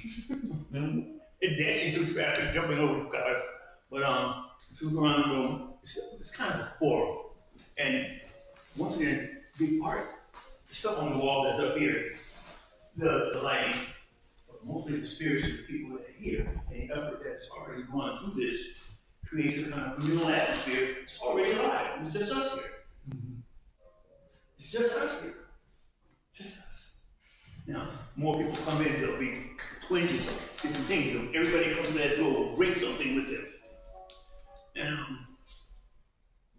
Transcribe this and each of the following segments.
And dancing through traffic, jumping over cars. But if you look around the room, it's kind of a forum. And once again, big art, the stuff on the wall that's up here, the lighting, but mostly the spirits of the people that are here, and the effort that's already gone through this creates a kind of communal atmosphere. It's already alive. It's just us here. It's just us here. Just us. Now, more people come in, there'll be twinges of different things. Everybody comes to that door will bring something with them. And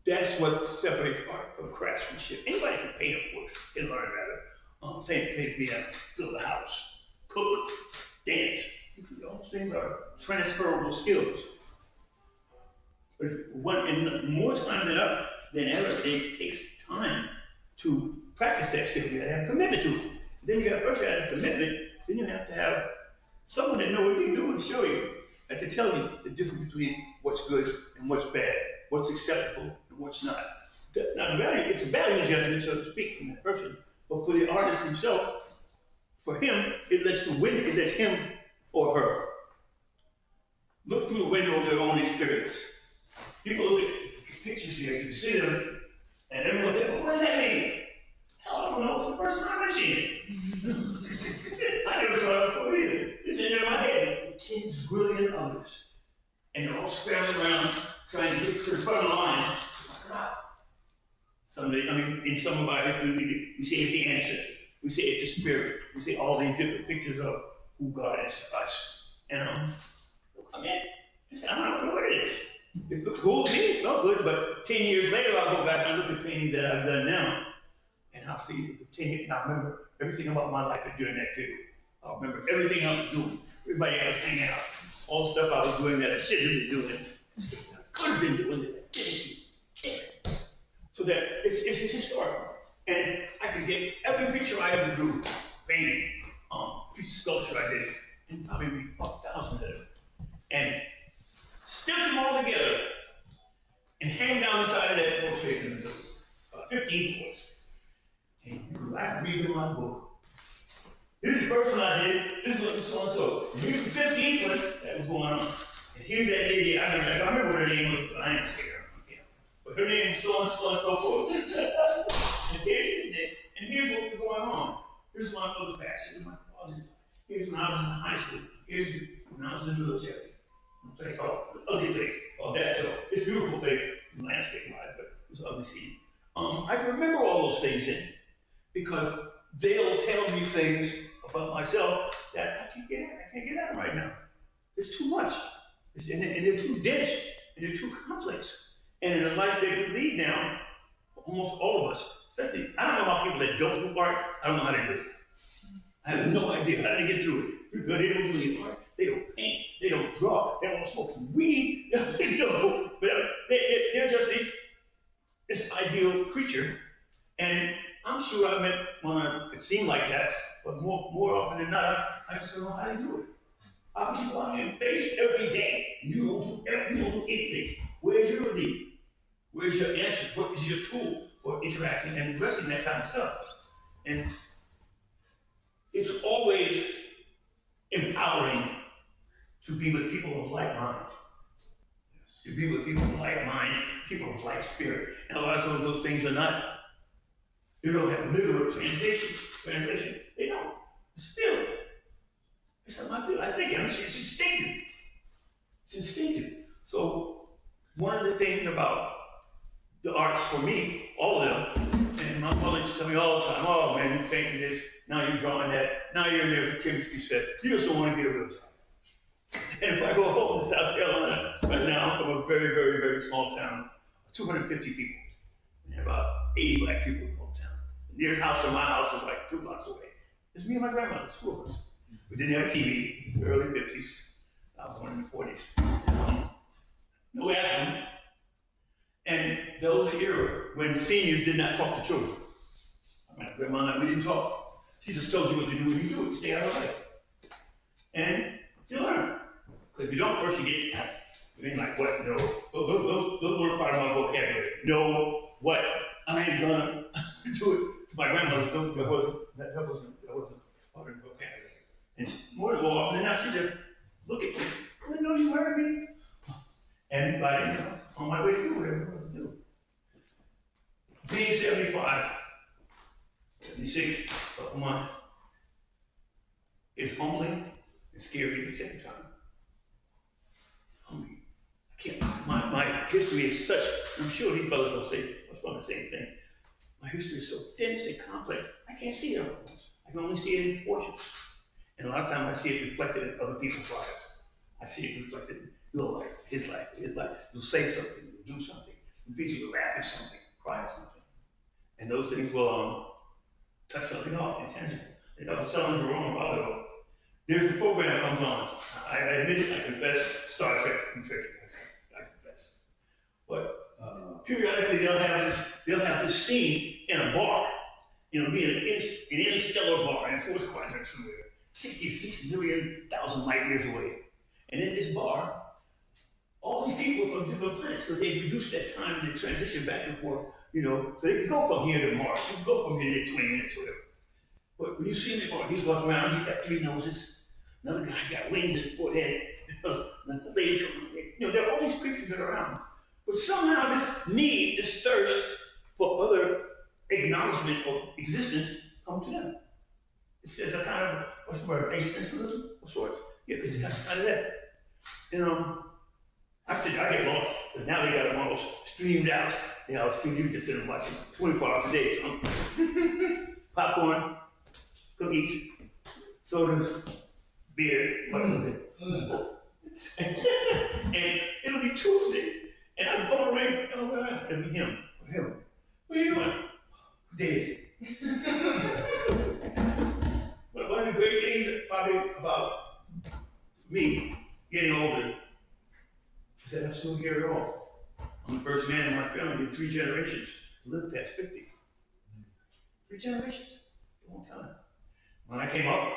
that's what separates art from craftsmanship. Anybody can paint a portrait, can learn rather. Paint piano, build a house, cook, dance. Those things are transferable skills. But and more time than ever, it takes time to practice that skill. You gotta have a commitment to it. Then you got first you have a commitment, then you have to have someone that knows what you're doing show you, and to tell you the difference between what's good and what's bad, what's acceptable and what's not. That's not a value, it's a value judgment, so to speak, from that person. But for the artist himself, for him, it lets him or her look through the window of their own experience. People look at pictures here, you see them, and everyone says, well, what does that mean? Hell, I don't know, it's the first time I've seen it. I never saw it before either. It's in my head. 10 brilliant others. And they're all scrambling around trying to get to the front of the line. Someday, in some of our history, we say it's the ancestors. We say it's the spirit. We say all these different pictures of who God is to us. And I don't know what it is. It looks cool to me, it felt good, but 10 years later, I'll go back and look at paintings that I've done now, and I'll see the 10 years, and I'll remember everything about my life during that period. I'll remember everything I was doing, everybody I was hanging out, all the stuff I was doing that I shouldn't have been doing, stuff that I could have been doing that I didn't do. So that it's historical. And I could get every picture I ever drew, painting, piece of sculpture I did, and probably read thousands of them. And stitch them all together and hang down the side of that porch facing the door, 15 foot. And I read in my book. This is the first one I did, this is what so and so. And here's the 15th one that was going on. And here's that lady, I remember what her name was, but I ain't sure. But her name was so and so forth. And here's what was going on. Here's my other past, here's my closet. Here's when I was in high school. Here's when I was in the military. Place called the ugly place, called that show. It's a beautiful place, landscape wise, but it was an ugly scene. I can remember all those things in because they'll tell me things about myself that I can't get out right now. It's too much. And they're too dense, and they're too complex. And in the life that we lead now, almost all of us, especially, I don't know how people that don't do art, I don't know how they do it. I have no idea how they get through it. They don't do any art, they don't paint, they don't draw, they don't smoke weed, but they're just this ideal creature. And I'm sure I met one that seemed like that, but more often than not, I just don't know how to do it. How would you go out there and face every day? You don't do anything. Where's your relief? Where's your answer? What is your tool for interacting and addressing that kind of stuff? And it's always empowering to be with people of like mind. Yes. To be with people of like mind, people of like spirit. And a lot of those things are not, they don't have literal translation. They don't. It's feeling. It's something I feel. I think it's instinctive. It's instinctive. So one of the things about the arts for me, all of them, and my mother used to tell me all the time, oh man, you're painting this, now you're drawing that, now you're in there with chemistry set, you just don't want to get a real job. And if I go home to South Carolina, right now, I'm from a very, very, very small town, 250 people, and there are about 80 black people in the whole town. The nearest house to my house was like 2 blocks away. It's me and my grandmother, 2 of us. We didn't have a TV in the early 50s. I was born in the 40s. No bathroom. And there was an era when seniors did not talk to children. My grandma and I, we didn't talk. She just told you what to do when you do it, stay out of life. And you learn. Because if you don't, first you get, I mean, like, what? No. Those weren't part of my vocabulary. No, what? I ain't gonna do it to my grandmother. That wasn't part of the vocabulary. And more involved, and now she just look at me. I know you heard me. Everybody, on my way to do whatever I was to do. Being 75, 76 a month is humbling and scary at the same time. Humbling. I can't, my history is such, I'm sure these brothers will say, the same thing. My history is so dense and complex, I can't see it all. I can only see it in portions. And a lot of times I see it reflected in other people's lives. I see it reflected in your life, his life, his life. You'll say something, you'll do something. You'll laugh at something, cry at something. And those things will touch something off, intangible. Like I was telling Jerome a while ago, there's a program that comes on. I admit it, I confess, Star Trek, I confess. But periodically they'll have this scene in a bar, be an interstellar bar in the fourth quadrant somewhere, 60 million thousand light years away. And in this bar, all these people from different planets, because they reduced that time and they transition back and forth, so they can go from here to Mars, you can go from here to 20 minutes or whatever. But when you see him in the bar, he's walking around, he's got 3 noses, another guy got wings in his forehead, the ladies come on, there are all these creatures that are around. But somehow this need, this thirst for other acknowledgement of existence come to them. It's a kind of, what's the word, existentialism of sorts? Yeah, because it's kind of that. I said, I get lost, but now they got them all streamed out. You just sit and watch them 24 hours a day. So popcorn, cookies, sodas, beer, and it'll be Tuesday. And I'm going around, it'll be him. What are you doing? What day is it? But one of the great things probably about me getting older is that I'm still here at all. I'm the first man in my family in 3 generations to live past 50. 3 generations, a long time. When I came up,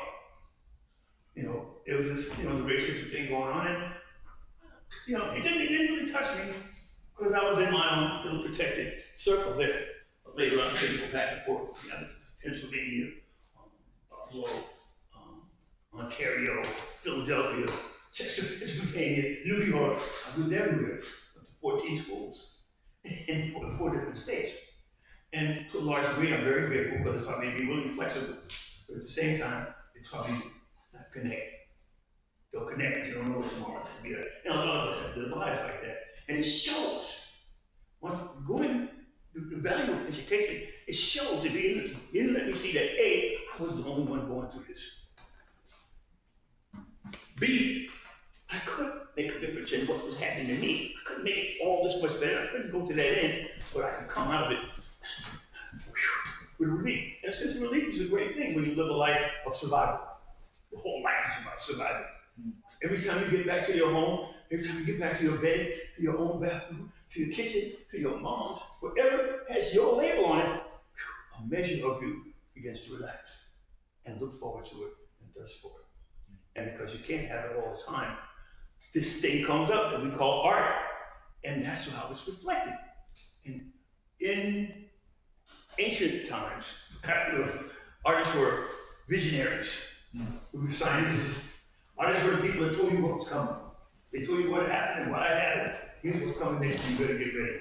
there was this, the racism thing going on, and it didn't really touch me because I was in my own little protected circle there. But later on, I could go back and forth. Pennsylvania, Buffalo, Ontario, Philadelphia, Chester, Pennsylvania, New York. I lived everywhere. Went to 14 schools in 4 different states. And to a large degree, I'm very grateful because it's taught me to be really flexible. But at the same time, it taught me not to connect. Don't connect if you don't know what tomorrow is going to be. A lot of us have lived lives like that. And it shows. The value of education, it shows that you didn't let me see that A, I was the only one going through this. B, I could make a difference in what was happening to me. I couldn't make it all this much better. I couldn't go to that end, but I could come out of it with relief. And a sense of relief is a great thing when you live a life of survival. The whole life is about surviving. Every time you get back to your home, every time you get back to your bed, to your own bathroom, to your kitchen, to your mom's, whatever has your label on it, a measure of you begins to relax and look forward to it and thirst for it. And because you can't have it all the time, this thing comes up that we call art, and that's how it's reflected. In ancient times, artists were visionaries, who were scientists. Artists were the people that told you what was coming. They told you what happened and why it happened. Here's what's coming next, you better get ready.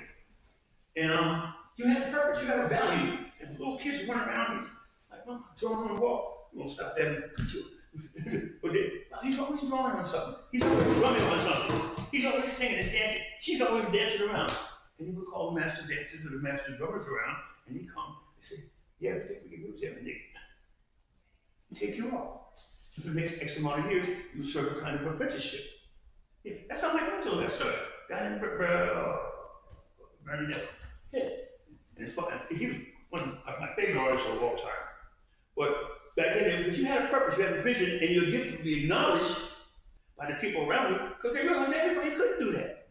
And you have a purpose, you have a value. And little kids run around, he's like, Mom, I'm drawing on the wall. You won't stop that. But he's always drawing on something. He's always drumming on something. He's always singing and dancing. She's always dancing around. And he would call the master dancers or the master drummers around, and they come, they say, yeah, we think we can use him, and they take you off. So for the next X amount of years, you serve a kind of apprenticeship. Yeah, that's how Michelangelo got started. Guy named Bernie. Yeah. And it's fun. He was one of my favorite artists of all time. But back then, because you had a purpose, you had a vision, and your gift would be acknowledged by the people around you, because they realized that everybody couldn't do that.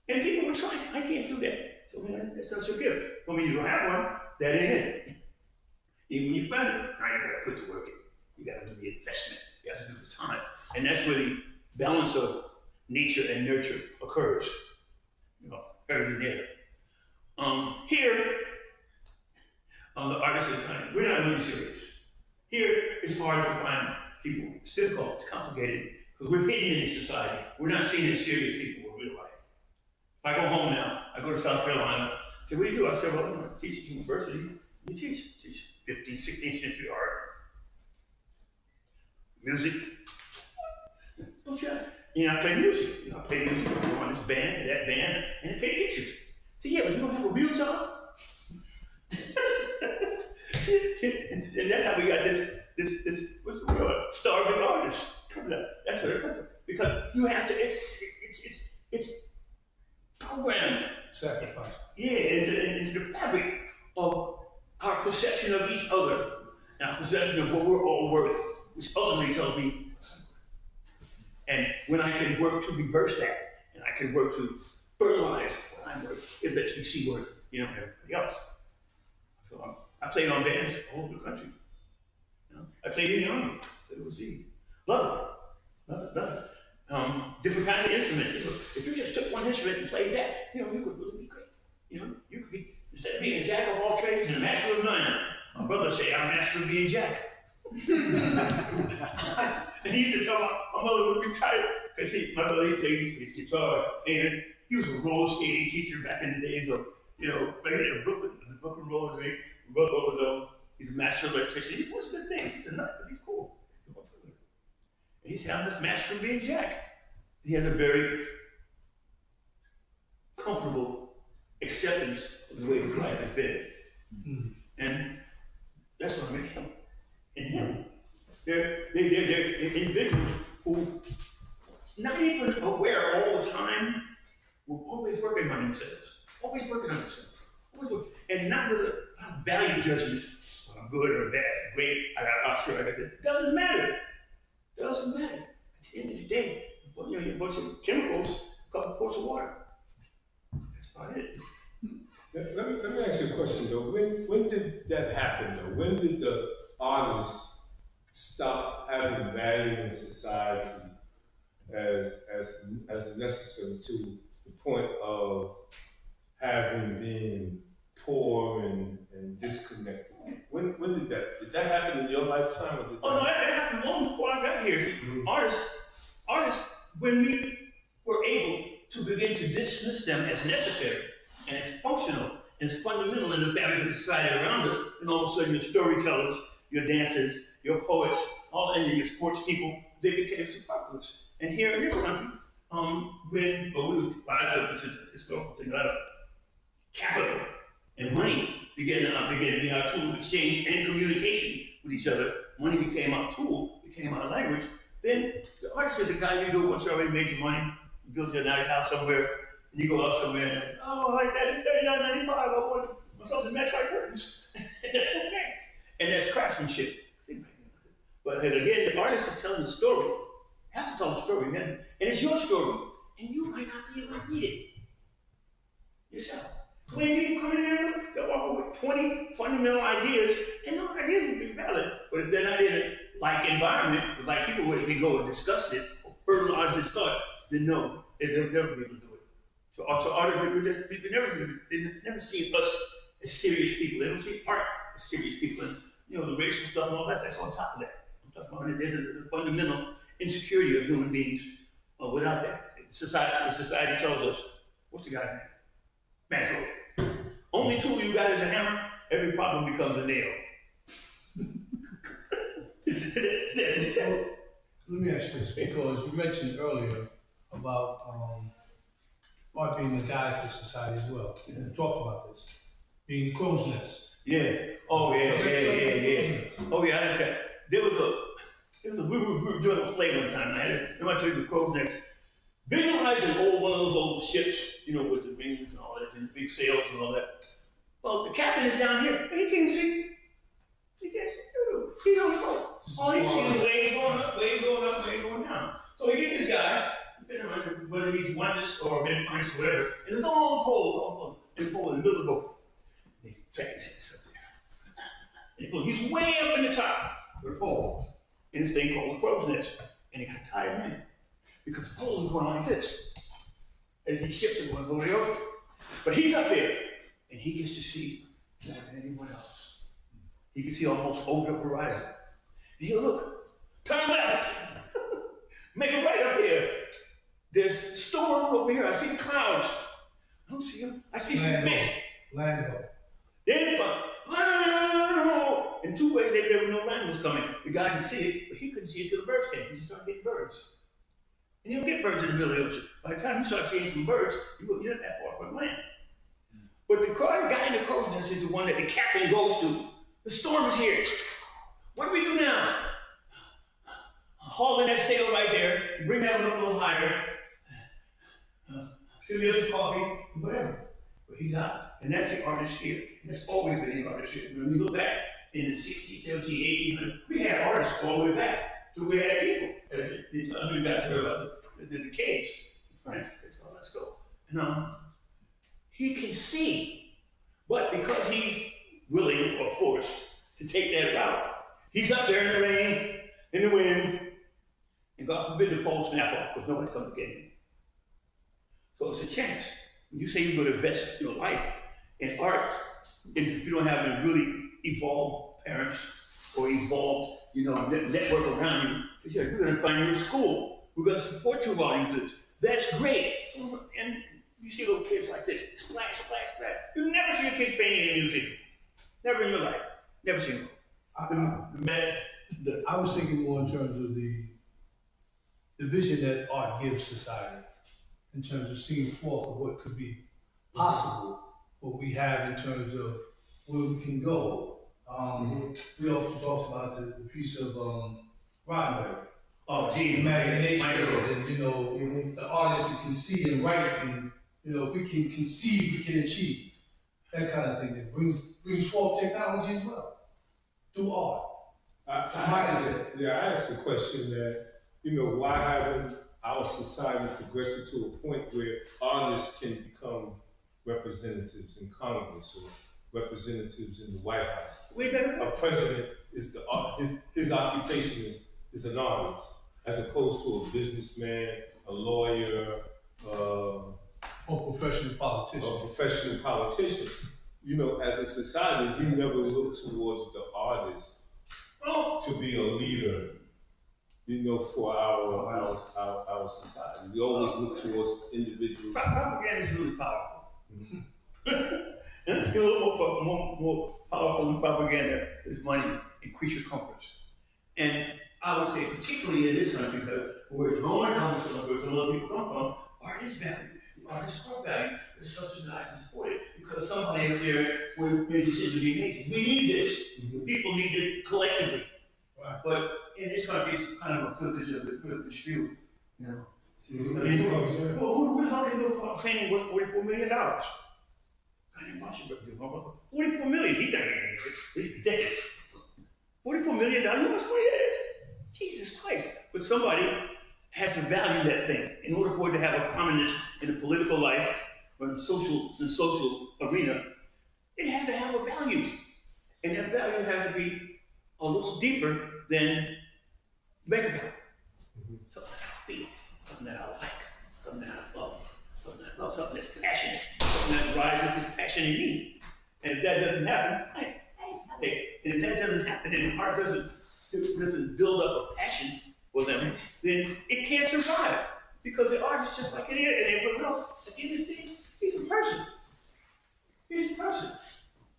And people would try, I can't do that. So that's not your gift. I mean, you don't have one, that ain't it. Even when you find it, now you gotta put the work in. You gotta do the investment. You have to do the time. And that's where the balance of nature and nurture occurs. Everything there. Here, on the artist is time, we're not really serious. Here, it's hard to find people. It's difficult, it's complicated, because we're hidden in this society. We're not seen as serious people in real life. If I go home now, I go to South Carolina, I say, what do you do? I say, well, I teach at university. You teach 15th, 16th century art, music. Don't you? I play music. I play music. I go on this band, that band, and I paint pictures. So yeah, but you don't have a real job? And that's how we got this what's the word? Starving artists coming up. That's where it comes from. Because you have to, it's programmed. Sacrifice. Yeah, into the fabric of our perception of each other, and our perception of what we're all worth, which ultimately tells me. And when I can work to reverse that, and I can work to fertilize what I'm worth, it lets me see worth, everybody else. So I played on bands all over the country. I played in the army, played overseas. Love it. Different kinds of instruments. If you just took one instrument and played that, you could really be great. You could be, instead of being a jack of all trades and a master of none, my brother say, I'm a master of being jack. And he used to tell my mother would be tired, because my brother, he played his guitar, and he was a roller skating teacher back in the days of, back in Brooklyn roller dome. He's a master electrician. He wants good things. He's a nut, but he's cool. And he said, I'm this master of being jack. He has a very comfortable acceptance of the way his life has been. Mm-hmm. And that's what makes him. In him. They're individuals who, not even aware all the time, were always working on themselves. Always working on themselves. And not with a value judgment. I'm good or bad, great, I got an Oscar, I got this. Doesn't matter. At the end of the day, a bunch of chemicals, a couple quarts of water. That's about it. Let me ask you a question though. When did that happen though? When did the artists stop having value in society as necessary to the point of being poor and disconnected? When did that happen in your lifetime? Or did no, that happened long before I got here. See, artists, when we were able to begin to dismiss them as necessary and as functional, as fundamental in the fabric of society around us, and all of a sudden your storytellers, your dancers, your poets, and your sports people, they became superfluous. And here in this country, this is a historical thing, a lot of capital and money began to be our tool of exchange and communication with each other. Money became our tool, became our language. Then the artist is a guy you do once you already made your money, you build your nice house somewhere, and you go out somewhere and like that is $39.95. I want something to match my curtains. And that's okay. And that's craftsmanship. But again, the artist is telling the story. You have to tell the story, man. And it's your story. And you might not be able to read it yourself. 20 people come in here, they'll walk away with 20 fundamental ideas, and those ideas will be valid. But if they're not in a like environment, with like people where they can go and discuss this, or fertilize this thought, then no, they'll never be able to do it. So artists, they never see us as serious people. They don't see art as serious people. And the racial stuff and all that's on top of that. I'm talking about the fundamental insecurity of human beings. Without that, society tells us, what's the guy's name? Mantle. Only tool you got is a hammer, every problem becomes a nail. Let me ask you this, because you mentioned earlier about art being a guide to society as well. Yeah. We talked about this. Being the crow's nest. Yeah. Oh yeah. Oh yeah, okay. We were doing a play one time, and I told you the crow's nest. Visualizing one of those old ships, with the wings and all that, and the big sails and all that. Well, the captain is down here, but he can't see. He's on the boat. All he sees is waves going up, waves going down. So we get this guy, whether he's oneness or midpoints or whatever, and there's a long pole in the middle of the boat. And he drags his up there. And he's way up in the top with a pole in this thing called the crow's nest. And he got to tie him in. Because the pole is going like this as these ships are going over the ocean. But he's up there, and he gets to see more than anyone else. He can see almost over the horizon. And he'll look, turn left, make a right up here. There's storm over here. I see the clouds. I don't see them. I see some fish. Land ho. Then in 2 ways, there was no land was coming. The guy could see it, but he couldn't see it till the birds came. He started getting birds. And you don't get birds in the middle of the ocean. By the time you start seeing some birds, you're not that far from land. But the guy in the crow's nest is the one that the captain goes to. The storm is here. What do we do now? Haul in that sail right there, bring that one up a little higher, fill me up some coffee, whatever. But he's out. And that's the artist here. That's always been the artist here. When we look back in the 60s, 70s, 1800s, we had artists all the way back to we had people. It's we got to the caves in France. So let's go. And he can see, but because he's willing or forced to take that route, he's up there in the rain, in the wind, and God forbid the pole snap off because nobody's coming to get him. So it's a chance. When you say you're going to invest your life in art, and if you don't have a really evolved parents or evolved, network around you, you're going to find a new school. We're going to support you while you do this. That's great. And you see little kids like this, splash, splash, splash. You never see a kid painting in a museum. Never in your life. Never seen one. I was thinking more in terms of the vision that art gives society, in terms of seeing forth of what could be possible, what we have in terms of where we can go. We often talked about the piece of Roddenberry. Oh, gee, imagination, and the artist that can see and write, and if we can conceive, we can achieve. That kind of thing that brings forth technology as well through art. I asked the question that, why haven't our society progressed to a point where artists can become representatives in Congress or representatives in the White House? A president is the art. His occupation is an artist, as opposed to a businessman, a lawyer, or professional politician. As a society, we never look towards the artist to be a leader, for our society. We always look towards individuals. Propaganda is really powerful. And a little more powerful than propaganda is money and creatures' comforts. And I would say, particularly in this country, because where Roman comes from, where some other people come from, art is valued. Art is art value. It's subsidized and supported because somebody up there will make decisions being made. We need this. People need this collectively. Right. But in this country, it's kind of a privilege of the privileged few. Who's talking about painting worth $44 million? God ain't watching, but $44 million. He's not getting it. It's ridiculous. $44 million? How much money that is? Jesus Christ. But somebody has to value that thing in order for it to have a prominence in the political life or in the social arena. It has to have a value. And that value has to be a little deeper than bank account. Something that I feel, something that I like, something that I love, something that's passionate, something that rises this passion in me. And if that doesn't happen, and if that doesn't happen, and art doesn't build up a passion for them, then it can't survive. Because the artist, just like any and everyone else, at the end of the day, he's a person. He's a person.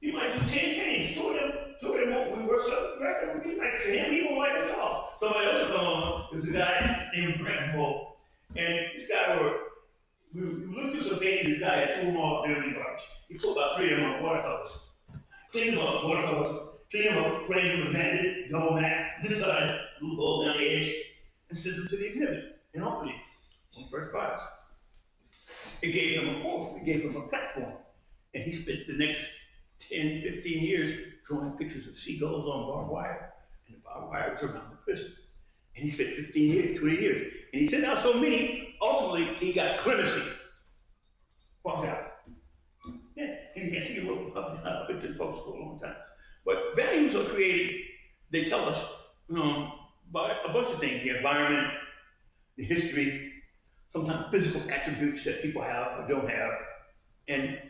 He might do 10 paintings, two of them won't work so he might to him, he won't like it at all. Somebody else will come on, there's a guy named Grant Bull. And this guy we looked through some paintings, this guy had 2 of them all there in the garbage. He put about 3 of them on watercolors. Cleaned them up, watercolors, cleaned them up, framed them, banded, double mat, this side, little hole down the edge, and sent them to the exhibit in Albany on first prize. It gave him a forum, it gave him a platform. And he spent the next 10, 15 years drawing pictures of seagulls on barbed wire. And the barbed wire was around the prison. And he spent 15 years, 20 years. And he sent out so many, ultimately, he got clemency. Walked out. Yeah, and he had to get up into the post for a long time. But values are created, they tell us, by a bunch of things, the environment, the history, sometimes physical attributes that people have or don't have. And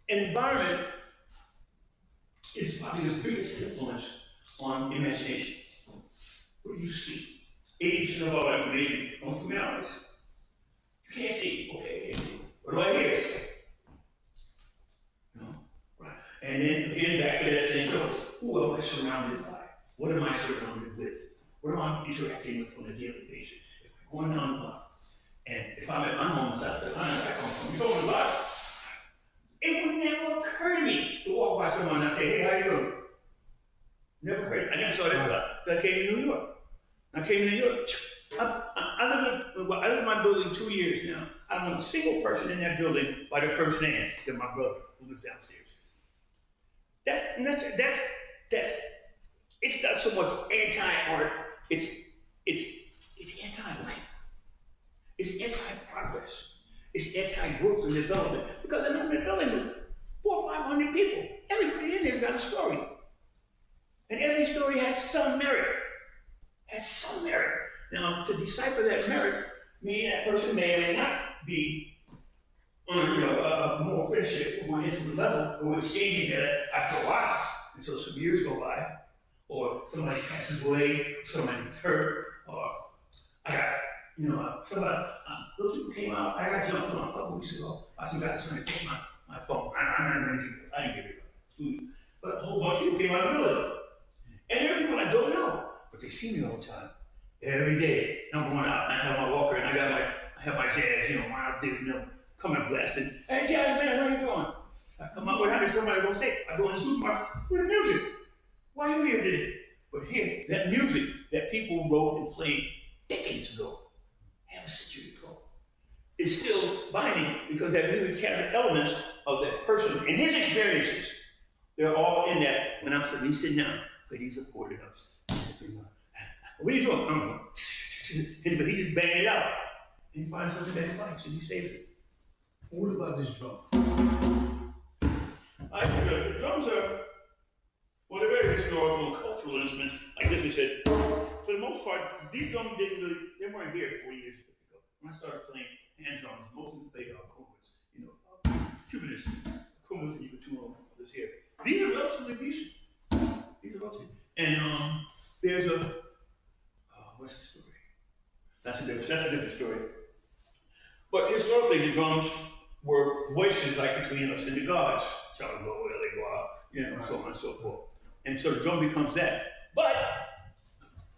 environment is probably the biggest influence on imagination. What do you see? 80% of all information comes from ours. You can't see. Okay, I can't see. What do I hear? No? Right. And then again, back to that thing, who am I surrounded by? What am I surrounded with? What am I interacting with on a daily basis? If I'm going down the block, and if I'm at my home in South Carolina, I come from going to the block, it would never occur to me to walk by someone and say, hey, how you doing? Never heard it. I never saw that until I came to New York. I came to New York. I live in my building 2 years now. I don't know a single person in that building by their first name than my brother who lives downstairs. That's it's not so much anti-art, it's anti-life. It's anti-progress. It's anti-growth and development. Because I'm in a building with 400 or 500 people. Everybody in there's got a story. And every story has some merit. Now, to decipher that merit, that person may or may not be on a more friendship, more intimate level, or exchanging that after a while, until some years go by, or somebody passes away, somebody gets hurt, or those people came out. I got jumped on a couple weeks ago by some guys trying to take my phone. I didn't give it up. But a whole bunch of people came out of the building. And there are people I don't know, but they see me all the time. Every day, I'm going out, and I have my walker, and I have my jazz, Miles Davis, coming up blasting. Hey, jazz man, how you doing? I come out, what happened? Somebody gonna say, I go in the supermarket, where's the music? Why are you here today? But here, that music that people wrote and played decades ago, half a century ago, is still binding because that music has elements of that person and his experiences. They're all in that when I'm sitting down, but these are quartered ups. What are you doing? I don't know. But he's just banging it out. And he finds something that he likes and he saves it. What about this drum? I said the drums are, they're very historical and cultural instruments. Like this, we said, for the most part, these drums they weren't here 4 years ago. When I started playing hand drums, most of them played congas, Cubanists, congas, and you could tune on others here. These are relatively recent. And there's what's the story? That's a different story. But historically, the drums were voices like between us and the gods. Charlie go, and so on and so forth. And so the drum becomes that. But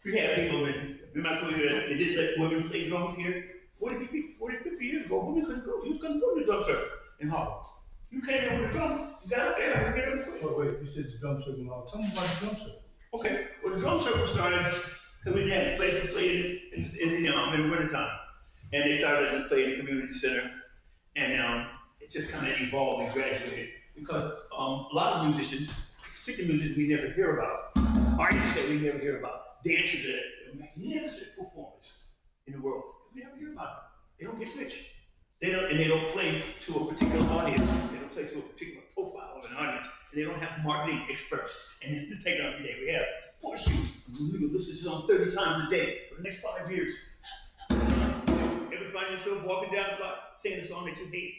we have people remember I told you that they didn't let women play drums here 40, 50 years ago. Women couldn't go. You couldn't go to the drum circle in Harlem. You came in with a drum, you got up there, and you get up quick. Wait, you said the drum circle in Harlem. Tell me about the drum circle. Okay, well the drum circle started because we didn't have a place to play in the wintertime. And they started to play in the community center. And it just kind of evolved and graduated. Because a lot of musicians, particularly musicians we never hear about, artists that we never hear about, dancers that are magnificent performers in the world, we never hear about them. They don't get rich. They don't play to a particular audience. They don't play to a particular profile of an audience. And they don't have marketing experts. And then the technology that we have, force you to listen to this song 30 times a day for the next 5 years. Ever find yourself walking down the block singing a song that you hate?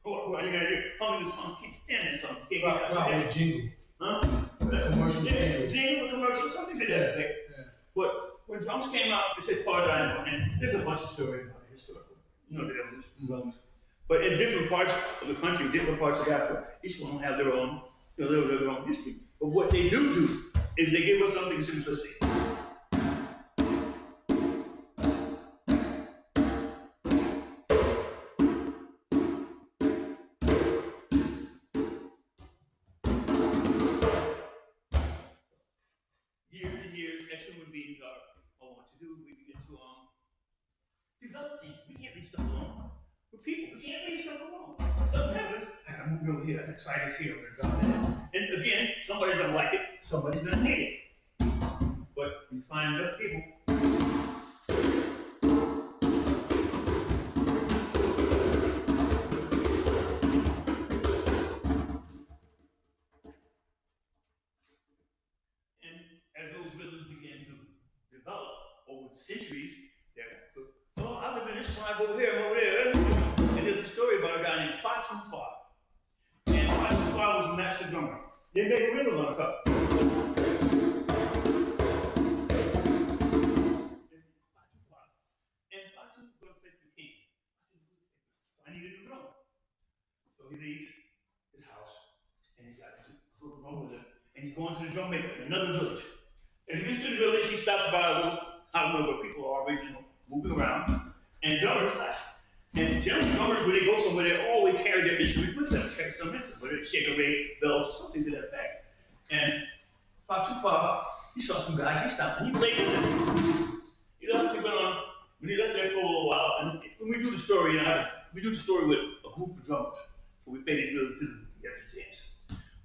Or you're gonna hear humming the song, can't stand that song. Right, jingle. Huh? Commercial jingle, commercial, something to that effect. Yeah. But when drums came out, it's as far as I know, and there's a bunch of stories about the historical, the evolution. But in different parts of the country, different parts of Africa, each one will have their own, their own history. But what they do is they give us something simplistic. Years as human beings are want to do, we begin to develop things. We can't reach stuff alone. We're people, we can't reach stuff alone. Something happens, I gotta move over here, I gotta try this here, I'm gonna drop that. And again, somebody's gonna like it, somebody's gonna hate it. But you find enough people. Centuries, I live in this tribe over here and over there. And there's a story about a guy named Fatu Fa. And Fatu Fa was a master drummer. They made a rhythm on a cup. need a new drum. So he leaves his house, and he's got his little drum with him, and he's going to the drum maker in another village. As he gets to the village, he stops by a little highway where people are already moving around, and drummers, and generally drummers, when they go somewhere, they always carry their instrument with them, carry some instrument, whether it's shaker, bell, something to that effect. And not too far, he saw some guys, he stopped and he played with them. He left when he left there for a little while, and when we do the story, we do the story with a group of drummers. So we play these little dance.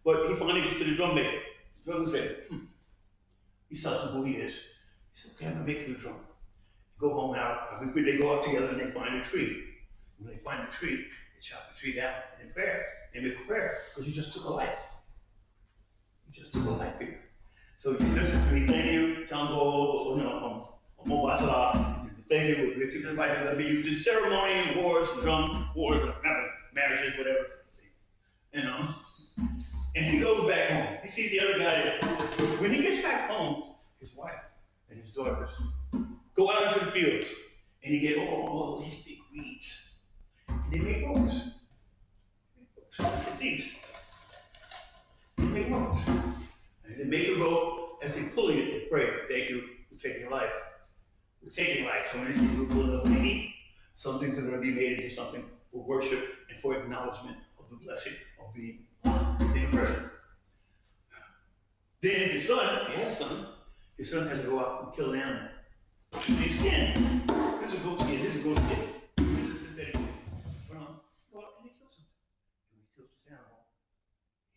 But he finally gets to the drum maker. The drummer said, he tells him who he is. He said, okay, I'm gonna make you a drum. Go home now. They go out together and they find a tree. When they find a tree, they chop the tree down and they pray. They make a prayer, because you just took a life. You just took a life here. So you listen to me, thank you, Tango, thank you, we're taking life, it's gonna be used in ceremony, wars, drum, wars, marriages, whatever. And he goes back home. He sees the other guy there. When he gets back home, his wife and his daughters go out into the fields, and he get all these big weeds. And they make ropes. These. They make ropes. And they make the rope, as they pull it, they pray, thank you for taking life. We're taking life. Some of these people are pulling up and eat. Some things are going to be made into something for worship and for acknowledgement of the blessing of being a person. Then his son, he has a son, his son has to go out and kill an animal. His skin. This is a goat skin, this is a goat skin. This is a synthetic skin. Go out and he kills him. And when he kills this animal,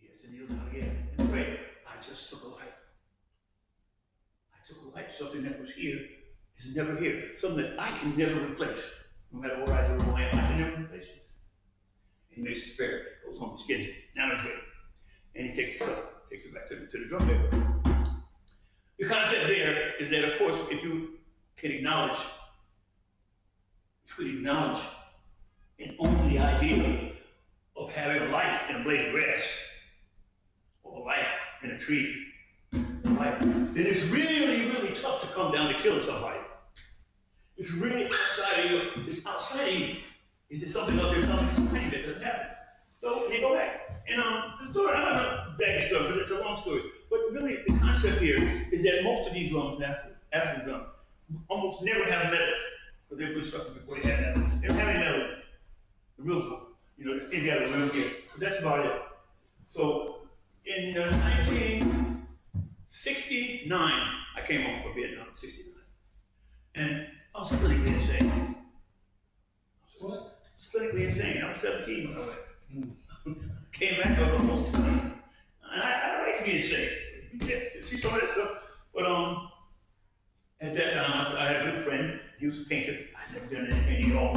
he has to kneel down again and pray. I just took a life. I took a life. Something that was here is never here. Something that I can never replace. No matter what I do or who I am, I can never replace this. And he makes his prayer, goes home, skins it. Now he's ready. And he takes the stuff, takes it back to the drum maker. The concept there is that, of course, if you could acknowledge and own the idea of having a life in a blade of grass, or a life in a tree, then it's really, really tough to come down to kill somebody. It's really outside of you. It's outside of you. Is there something up there, something that's tiny that doesn't happen? So they go back. And the story, I'm not going to bag the story, but it's a long story. But really, the concept here is that most of these drums, African drums, almost never have metal, but they were constructed before they had metal. They don't have any metal in it. The real drum. The things that are real here. But that's about it. So in 1969, I came home from Vietnam, 69. And I was clinically insane. I was clinically insane. I was 17 when I went. Came back, I was almost 20. And I like to be insane. See some of that stuff. But at that time, I had a good friend. He was a painter. I'd never done any painting at all.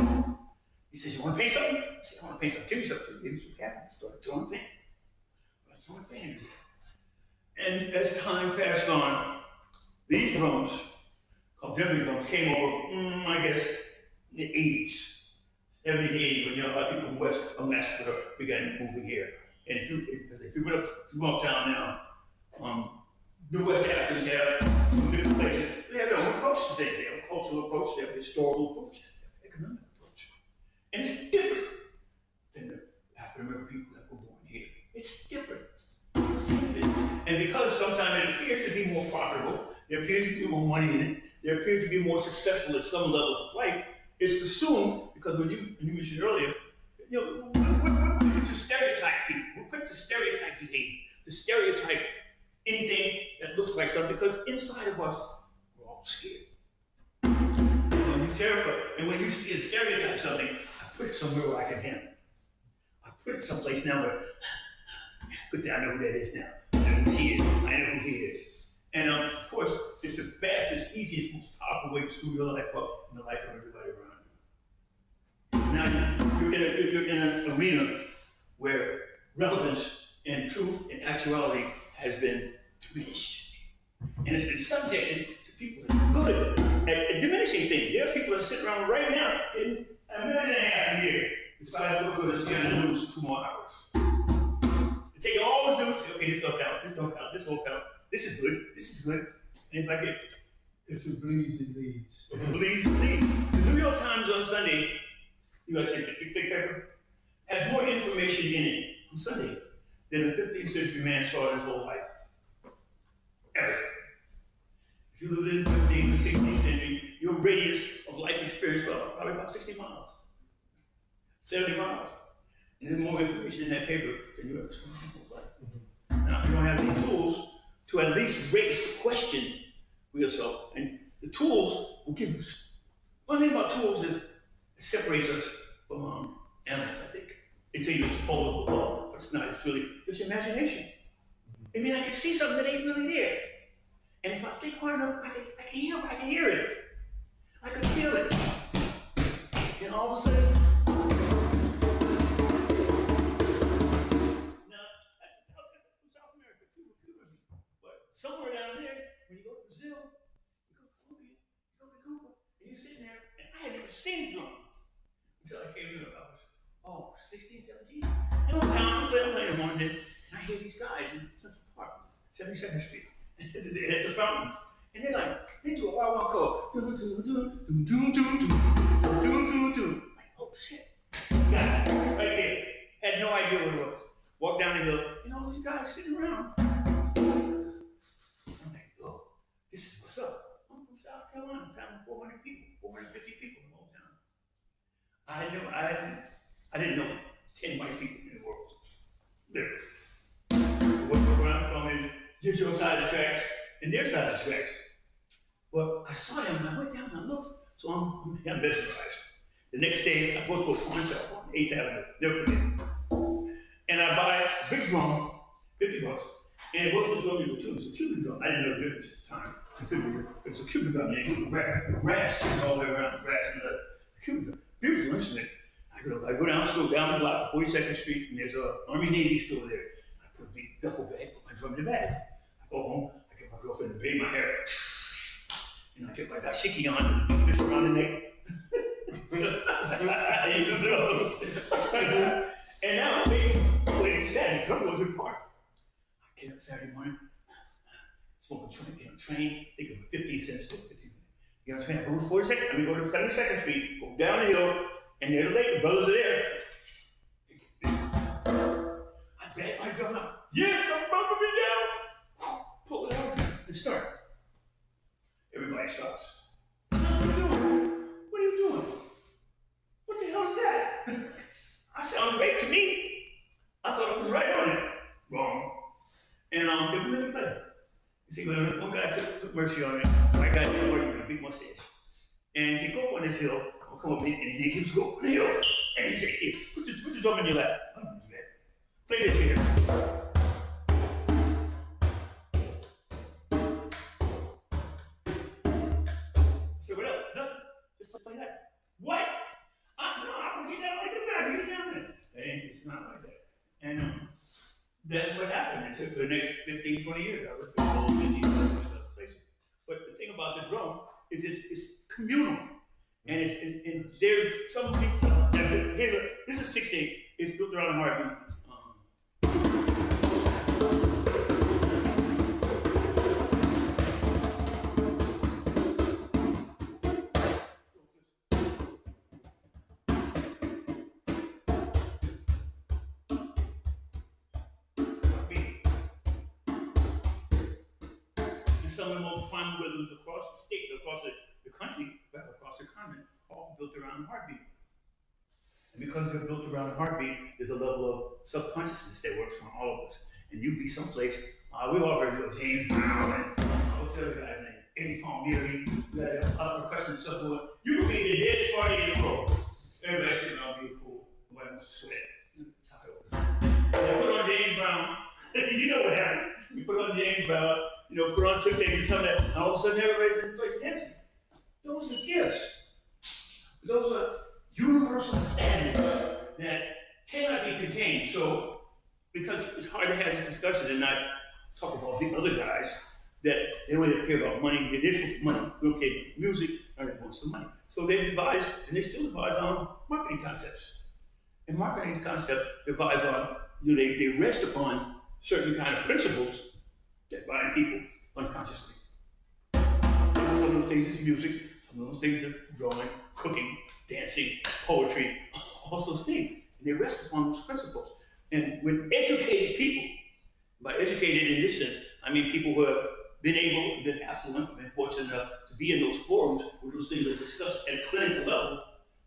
He said, you want to paint something? I said, I want to paint something. Give me something. Give me some cap. I started throwing paint. And as time passed on, these drums, contemporary drums, came over, I guess, in the 80s. 70s, 80s, when a lot of people from West began moving here. And if you went uptown now, the West Africans have some different places. They have their own approach to things. They have a cultural approach, they have a historical approach, they have an economic approach. And it's different than the African American people that were born here. It's different. And because sometimes it appears to be more profitable, there appears to be more money in it, there appears to be more successful at some level of life, it's assumed, because when you mentioned earlier, we're quick to stereotype people, we're quick to stereotype behavior, to stereotype anything that looks like something, because inside of us, we're all scared. And when you stereotype something, I put it somewhere where I can handle it. I put it someplace now where, good thing I know who that is now. I know who she is, I know who he is. And of course, it's the fastest, easiest, most powerful way to screw your life up in the life of everybody around you. Now, you're in an arena where relevance and truth and actuality has been diminished. And it's been subjected to people that are good at diminishing things. There are people that sit around right now in a minute and a half a year decide we're going to see on the news 2 more hours. They take all the news, okay, this don't count, this don't count, this won't count, this is good, this is good. And if I get, if it bleeds, it leads. If it bleeds, it leads. The New York Times on Sunday you know, say big thick paper, has more information in it on Sunday than a 15th century man saw his whole life. Ever. If you lived in the 15th or 16th century, your radius of life experience was probably about 60 miles, 70 miles. And there's more information in that paper than you ever saw in your whole life. Now, you don't have any tools to at least raise the question for yourself. And the tools will give you. One thing about tools is it separates us from animals, I think. It's a disposable thought, but it's not. It's really just imagination. I mean, I can see something that ain't really there. And if I think hard enough, I can hear it. I can feel it. And all of a sudden, now, that's South America, Cuba. But somewhere down there, when you go to Brazil, you go to Colombia, you go to Cuba, and you're sitting there, and I had never seen drum until I came to the house. 16, 17. And I'm playing the morning, and I hear these guys in Central Park, 72nd Street, at the fountain. And they're like, they do a wild call. Like, oh shit. Got it, right there. Had no idea what it was. Walked down the hill, and all these guys sitting around. I'm like, oh, this is what's up. I'm from South Carolina, town of 400 people, 450 people in the whole town. I didn't know 10 white people in the world. Literally. Where I'm from is just your side of the tracks and their side of the tracks. But I saw them and I went down and I looked, so I'm mesmerized. The next day, I go to a pawn shop on 8th Avenue, never forget. And I buy a big drum, $50, and it wasn't a drum you would tune, it was a Cuban drum. I didn't know the difference at the time. It was a Cuban drum, and the brass is all the way around, the brass and the Cuban drum. Beautiful instrument. I go down the school, down the block, 42nd Street, and there's an Army Navy store there. I put a big duffel bag, put my drum in the bag. I go home, I get my girlfriend to braid my hair. And I get my dashiki on, and twist around the neck. And now I'm waiting Saturday, come go to the park. I get up Saturday morning, smoke a joint, get on a train, they give me 15 cents to 15 minutes. Get on a train, I go to 42nd, go to 72nd Street, go down the hill, and they're late, the brothers are there. I drag my drum out. Yes, I'm bumping me down. Pull it out and start. Everybody stops. What are you doing? What are you doing? What the hell is that? I sound great to me. I thought I was right on it. Wrong. And they wouldn't let me play. You see, one guy took mercy on me. My guy didn't work with a big mustache. And he go up on this hill. I'll come up and he keeps going on the hill. And he said, hey, put the drum in your lap. I don't do that. Play this here. So what else? Nothing. Just play that. What? I'm gonna get down like the best. Get down there. And it's not like that. And that's what happened. It took for the next 15, 20 years. I looked at all the places. But the thing about the drum is it's communal. And there's some people, here, this is 6/8, it's built around a heartbeat. And some of the most primal rhythms across the state, across the country, across the continent, all built around the heartbeat. And because they're built around the heartbeat, there's a level of subconsciousness that works on all of us. And you'd be someplace, we've all heard of James Brown, and what's the other guy's name? Eddie Palmieri, requesting stuff going. You could be the deadest party in the world. Everybody sitting around being cool. Nobody wants to sweat. They put on James Brown. You know what happened. You put on James Brown, put on Trick Days and something, and all of a sudden everybody's in the place dancing. Those are gifts. Those are universal standards that cannot be contained. So, because it's hard to have this discussion and not talk about the other guys that they don't really care about money, they just want money, they don't care about music, or they want some money. So they devise, and they still devise on marketing concepts. And marketing concepts devise on, they rest upon certain kind of principles that bind people unconsciously. Some of those things is music, some of those things are drawing, cooking, dancing, poetry, all those things. And they rest upon those principles. And when educated people, by educated in this sense, I mean people who have been affluent, been fortunate enough to be in those forums where those things are discussed at a clinical level,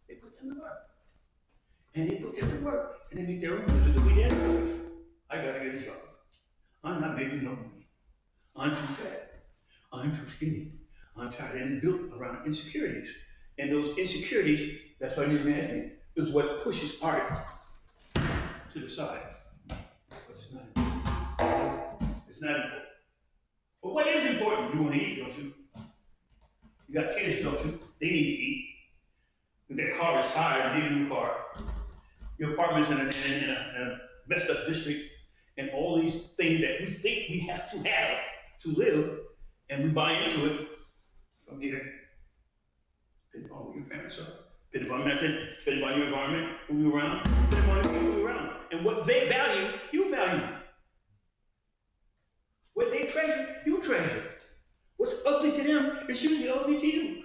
they put them to work. And they put them to work. And they make their own music to be there. I gotta get a job. I'm not making no money. I'm too fat. I'm too skinny. I'm tired, and built around insecurities. And those insecurities, that's why you're imagining, is what pushes art to the side. But it's not important. It's not important. But what is important? You want to eat, don't you? You got kids, don't you? They need to eat. If their car is tired, you need a new car. Your apartment's in a messed up district, and all these things that we think we have to live, and we buy into it from here. Depending on who your parents are, depending on your environment, who you're around, depending on who you're around. And what they value, you value. What they treasure, you treasure. What's ugly to them is usually ugly to you.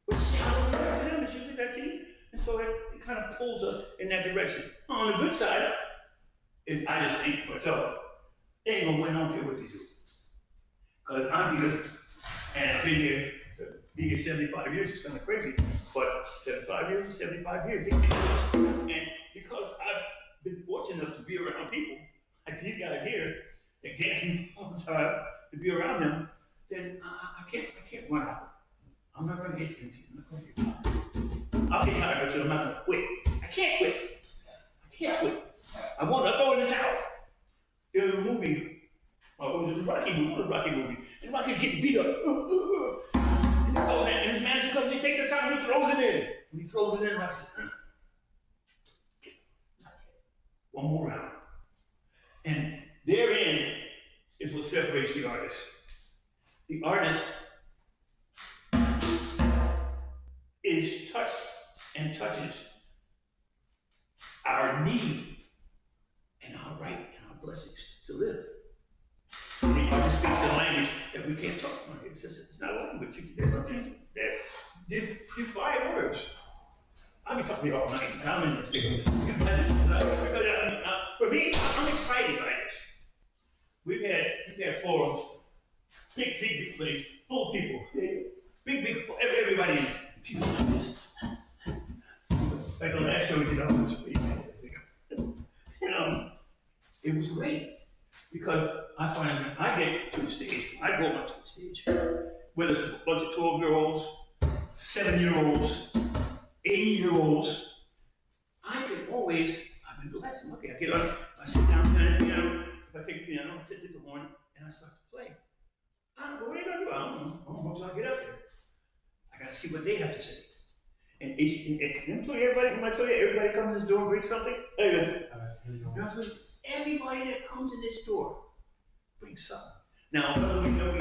What's shallow to them is usually that to you. And so it kind of pulls us in that direction. On the good side, I just think for myself, they ain't gonna win, I don't care what they do. Because I'm here, and I've been here, to be here 75 years, it's kind of crazy, but 75 years is 75 years, it counts. And because I've been fortunate enough to be around people, like these guys here, that get me all the time, to be around them, then I can't run out. I'm not gonna get empty, I'm not gonna get tired. I'll get tired, but I'm not gonna quit. I can't quit. I want to throw in the towel. There was a movie, it was a Rocky movie, one of the Rocky movies, and Rocky's getting beat up. And they call that, and his manager comes, he takes the time and he throws it in. When he throws it in, Rocky says, one more round. And therein is what separates the artist. The artist is touched and touches our need and our right and our blessings to live. And the artist speaks the language that we can't talk about. It's not a language. There's something that defy words. I'll be talking to you all night, and I'm in the thing. Because for me, I'm excited by this. We've had forums, big place, full of people, everybody, people like this. Like the last show we did on the street, it was great because I find when I get to the stage, I go up to the stage, whether it's a bunch of 12-year-olds, 7-year-olds, 80-year-olds, I can always, I've been blessed. Okay, I get up, I sit down behind the piano. If I take the piano, I sit at the horn, and I start to play. I don't know what are you gonna do? I don't know until I get up there. I gotta see what they have to say. And I tell you, everybody comes to this door, brings something. Everybody that comes in this door brings something. Now, whether we know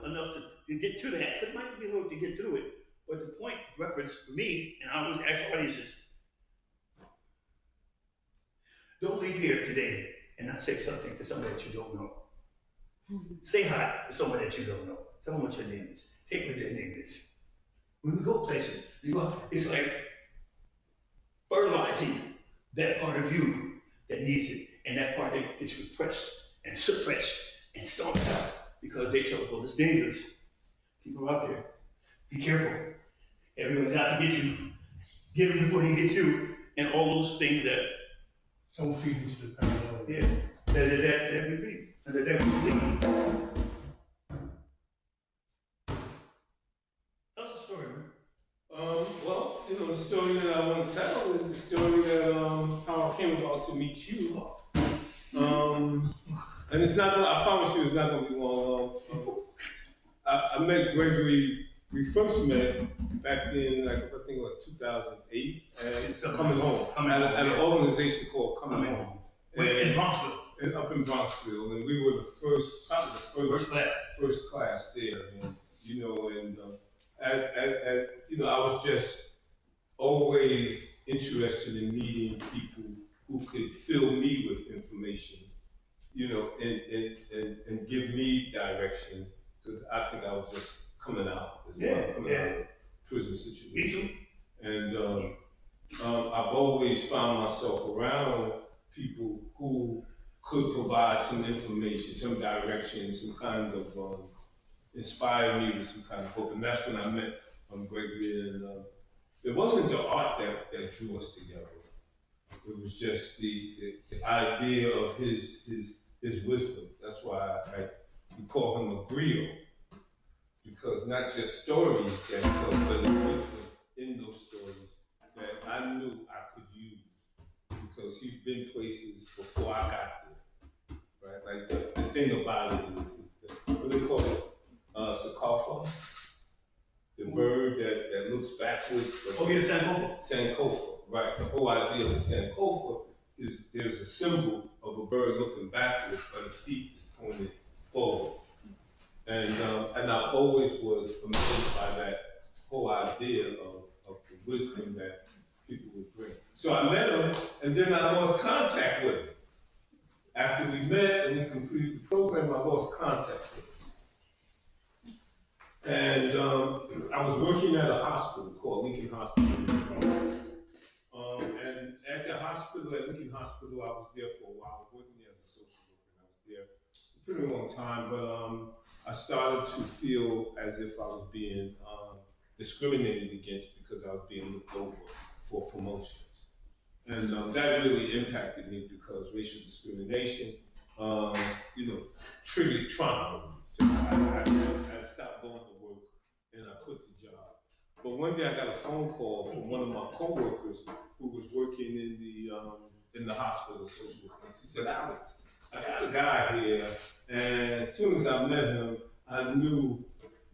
enough to get to that, because it might be a little to get through it, but the point of reference for me, and I always ask audiences, don't leave here today and not say something to somebody that you don't know. Say hi to someone that you don't know. Tell them what your name is. Take what their name is. When we go places, it's like fertilizing that part of you that needs it, and that part that gets repressed and suppressed and stomped out because they tell us, well, it's dangerous. People out there, be careful. Everyone's out to get you. Get them before they get you, and all those things that don't feed into the parallel. Yeah, that would be, and that would lead. Tell us a story, man. Well, the story that I want to tell is the story that how I came about to meet you. And it's not. I promise you, it's not going to be long. I met Gregory. We first met back in, I think it was 2008, and Coming Home, at an organization called Coming Home. In Bronxville. Up in Bronxville, and we were probably the first class there, and I was just always interested in meeting people who could fill me with information, and give me direction, because I think I was just coming out as well, coming out of prison situation. myself around people who could provide some information, some direction, some kind of inspire me with some kind of hope. And that's when I met Gregory. And it wasn't the art that drew us together. It was just the idea of his wisdom. That's why we call him a griot, because not just stories that he told, but the wisdom in those stories that I knew I could use, because he'd been places before I got there, right? Like the thing about it is what do they call it? Sakaffa, the bird that looks backwards. Oh yeah, Sankofa. Sankofa, right? The whole idea of the Sankofa is there's a symbol of a bird looking backwards, but its feet is pointed forward. And I always was amazed by that whole idea of the wisdom that people would bring. So I met him, and then I lost contact with him. After we met and we completed the program, I lost contact with him. And I was working at a hospital called Lincoln Hospital. And at the hospital, at Lincoln Hospital, I was there for a while. I was working there as a social worker, and I was there for a pretty long time. But I started to feel as if I was being discriminated against because I was being looked over for promotions. And that really impacted me because racial discrimination, triggered trauma in me. So I stopped going to work and I quit the job. But one day I got a phone call from one of my coworkers who was working in the hospital social work. She said, "Alex, I got a guy here, and as soon as I met him, I knew,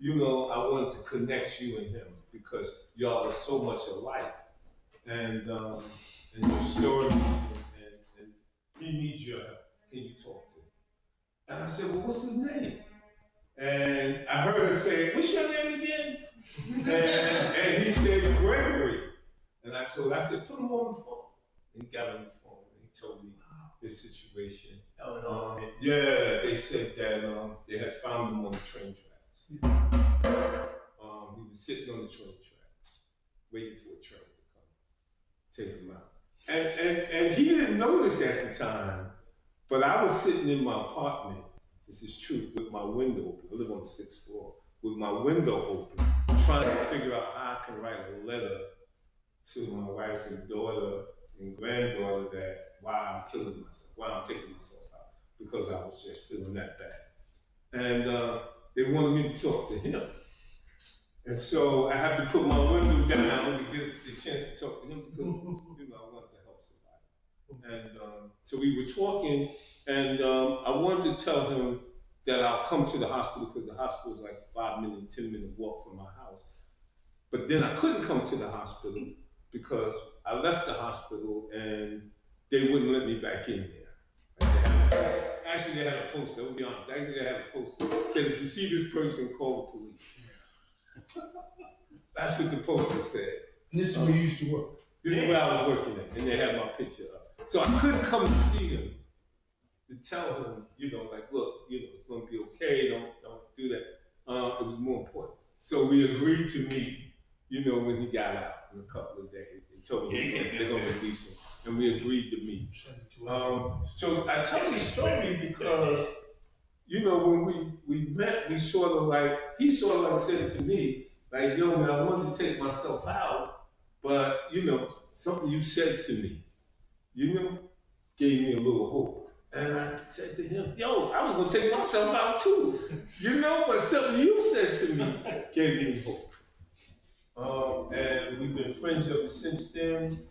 I wanted to connect you and him because y'all are so much alike. And your stories, and he needs your help. Can you talk to him?" And I said, "Well, what's his name?" And I heard her say, "What's your name again?" and he said, "Gregory." And I said, "Put him on the phone." And he got on the phone and he told me his situation. They said that they had found him on the train tracks. He was sitting on the train tracks, waiting for a train to come, take him out. And he didn't notice at the time, but I was sitting in my apartment, this is true, with my window open. I live on the 6th floor, with my window open, trying to figure out how I can write a letter to my wife and daughter and granddaughter that why I'm killing myself, why I'm taking myself out, because I was just feeling that bad. And they wanted me to talk to him. And so I had to put my window down to get the chance to talk to him because I wanted to help somebody. And so we were talking, and I wanted to tell him that I'll come to the hospital because the hospital is like a 5-minute, 10-minute walk from my house. But then I couldn't come to the hospital because I left the hospital and they wouldn't let me back in there. Like they had a poster, I'll be honest. Actually, they had a poster that said, "If you see this person, call the police." That's what the poster said. And this is where you used to work? This is where I was working at, and they had my picture up. So I couldn't come to see him to tell him, look, it's going to be okay, don't do that. It was more important. So we agreed to meet, when he got out in a couple of days. They told me they're going to release him, and we agreed to meet. So I tell this story because, when we met, he sort of said to me, like, "Yo, man, I wanted to take myself out, but, something you said to me, gave me a little hope." And I said to him, "Yo, I was gonna take myself out too, but something you said to me gave me hope." And we've been friends ever since then.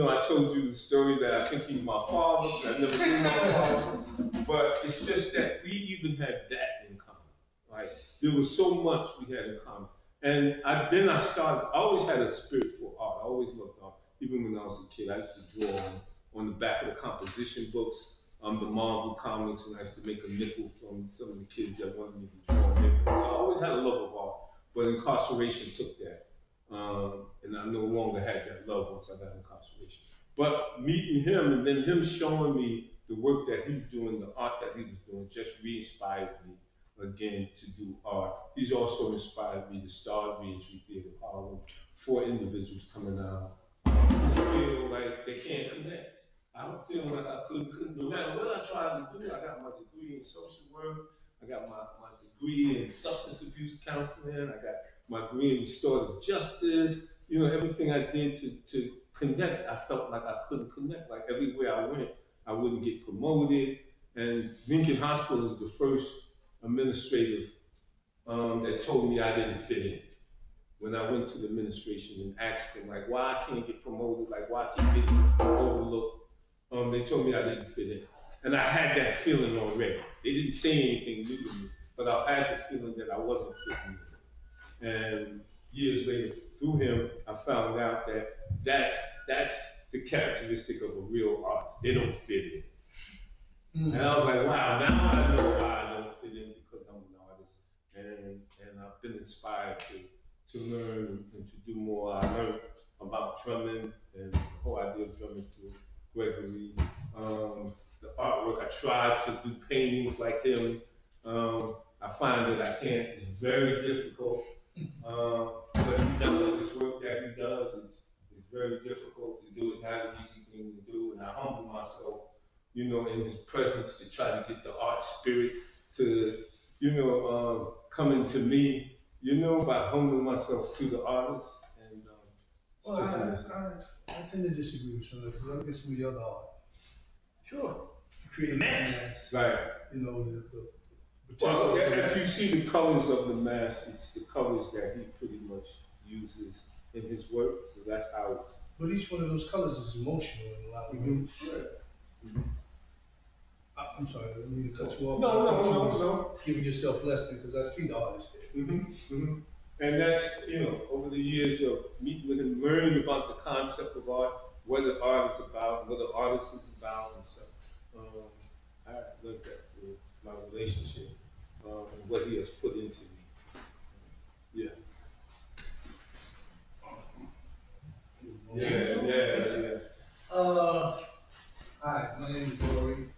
I told you the story that I think he's my father, but I never knew my father. But it's just that we even had that in common. Like, there was so much we had in common. And I always had a spirit for art. I always loved art. Even when I was a kid, I used to draw on the back of the composition books, the Marvel comics, and I used to make a nickel from some of the kids that wanted me to draw a nickel. So I always had a love of art, but incarceration took that. And I no longer had that love once I got incarceration. But meeting him and then him showing me the work that he's doing, the art that he was doing, just re-inspired me again to do art. He's also inspired me to start Reentry Theater Harlem, 4 individuals coming out who feel like they can't connect. I'm feeling like I couldn't, no matter what I tried to do. I got my degree in social work, I got my degree in substance abuse counseling, I got my degree in restorative justice. You know, everything I did to connect, I felt like I couldn't connect. Like everywhere I went, I wouldn't get promoted. And Lincoln Hospital is the first administrative that told me I didn't fit in. When I went to the administration and asked them, like, why I can't get promoted, like, why I keep getting overlooked, they told me I didn't fit in. And I had that feeling already. They didn't say anything new to me, but I had the feeling that I wasn't fitting in. And years later, through him, I found out that that's the characteristic of a real artist. They don't fit in. And I was like, wow, now I know why I don't fit in, because I'm an artist. And I've been inspired to learn and to do more. I learned about drumming and the whole idea of drumming through Gregory. The artwork, I tried to do paintings like him. I find that I can't, it's very difficult. What he does, this work that he does is very difficult to do. It's not an easy thing to do, and I humble myself, you know, in his presence to try to get the art spirit to, you know, come into me, you know, by humbling myself to the artist. And Well, I tend to disagree with some of it, because I look at some of the other art. Sure. Creative Mass. right. You know, the Well, if you see the colors of the mask, it's the colors that he pretty much uses in his work. So that's how it's. But each one of those colors is emotional in a lot of ways. I'm sorry, I didn't mean to cut you off. No. Giving yourself lesson, because I see the artist there. And that's, you know, over the years of meeting with him, learning about the concept of art, what the art is about, what the artist is about, and stuff. I learned that through my relationship and what he has put into me. Yeah. Yeah. Hi, my name is Gregory.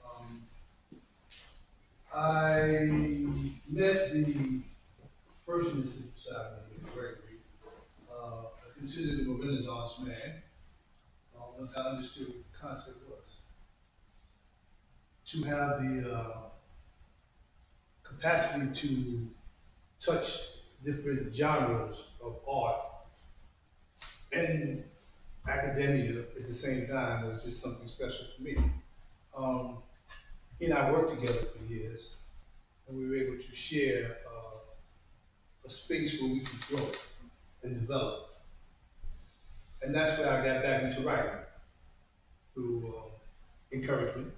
I met the person that sits beside me, Gregory. I considered him a Renaissance man once I understood what the concept was. To have the capacity to touch different genres of art and academia at the same time was just something special for me. He and I worked together for years, and we were able to share a space where we could grow and develop. And that's where I got back into writing, through encouragement,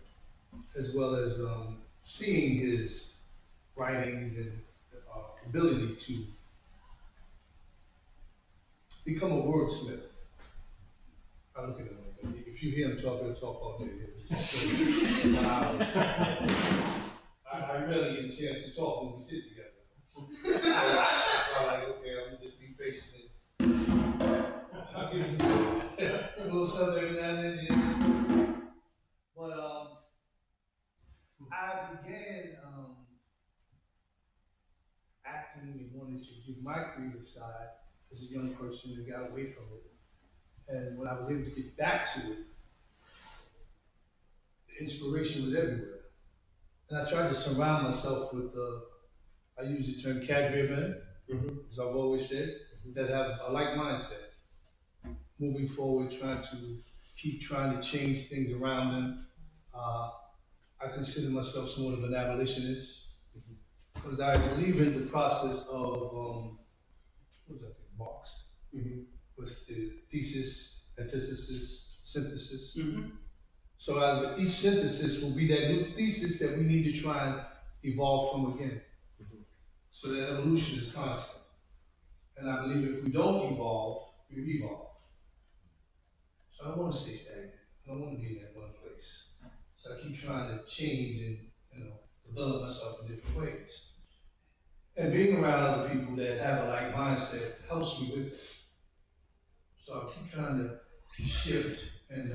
as well as seeing his writings and his ability to become a wordsmith. I look at him like that. If you hear him talk, he'll talk all day. I rarely get a chance to talk when we sit together. So I'm like, okay, I'm gonna just be patient. I'll give him a little something every now and then. But I began acting and wanting to do my creative side as a young person and got away from it. And when I was able to get back to it, the inspiration was everywhere. And I tried to surround myself with, I use the term cadre of men, as I've always said, that have a like mindset. Moving forward, trying to change things around them. I consider myself somewhat of an abolitionist, because I believe in the process of, what was that thing, Marx? With the thesis, antithesis, synthesis. So out of each synthesis will be that new thesis that we need to try and evolve from again. So that evolution is constant. And I believe if we don't evolve, we revolve. So I don't want to stay stagnant. I don't want to be in that one place. So I keep trying to change and, develop myself in different ways. And being around other people that have a like mindset helps me with it. So I keep trying to shift and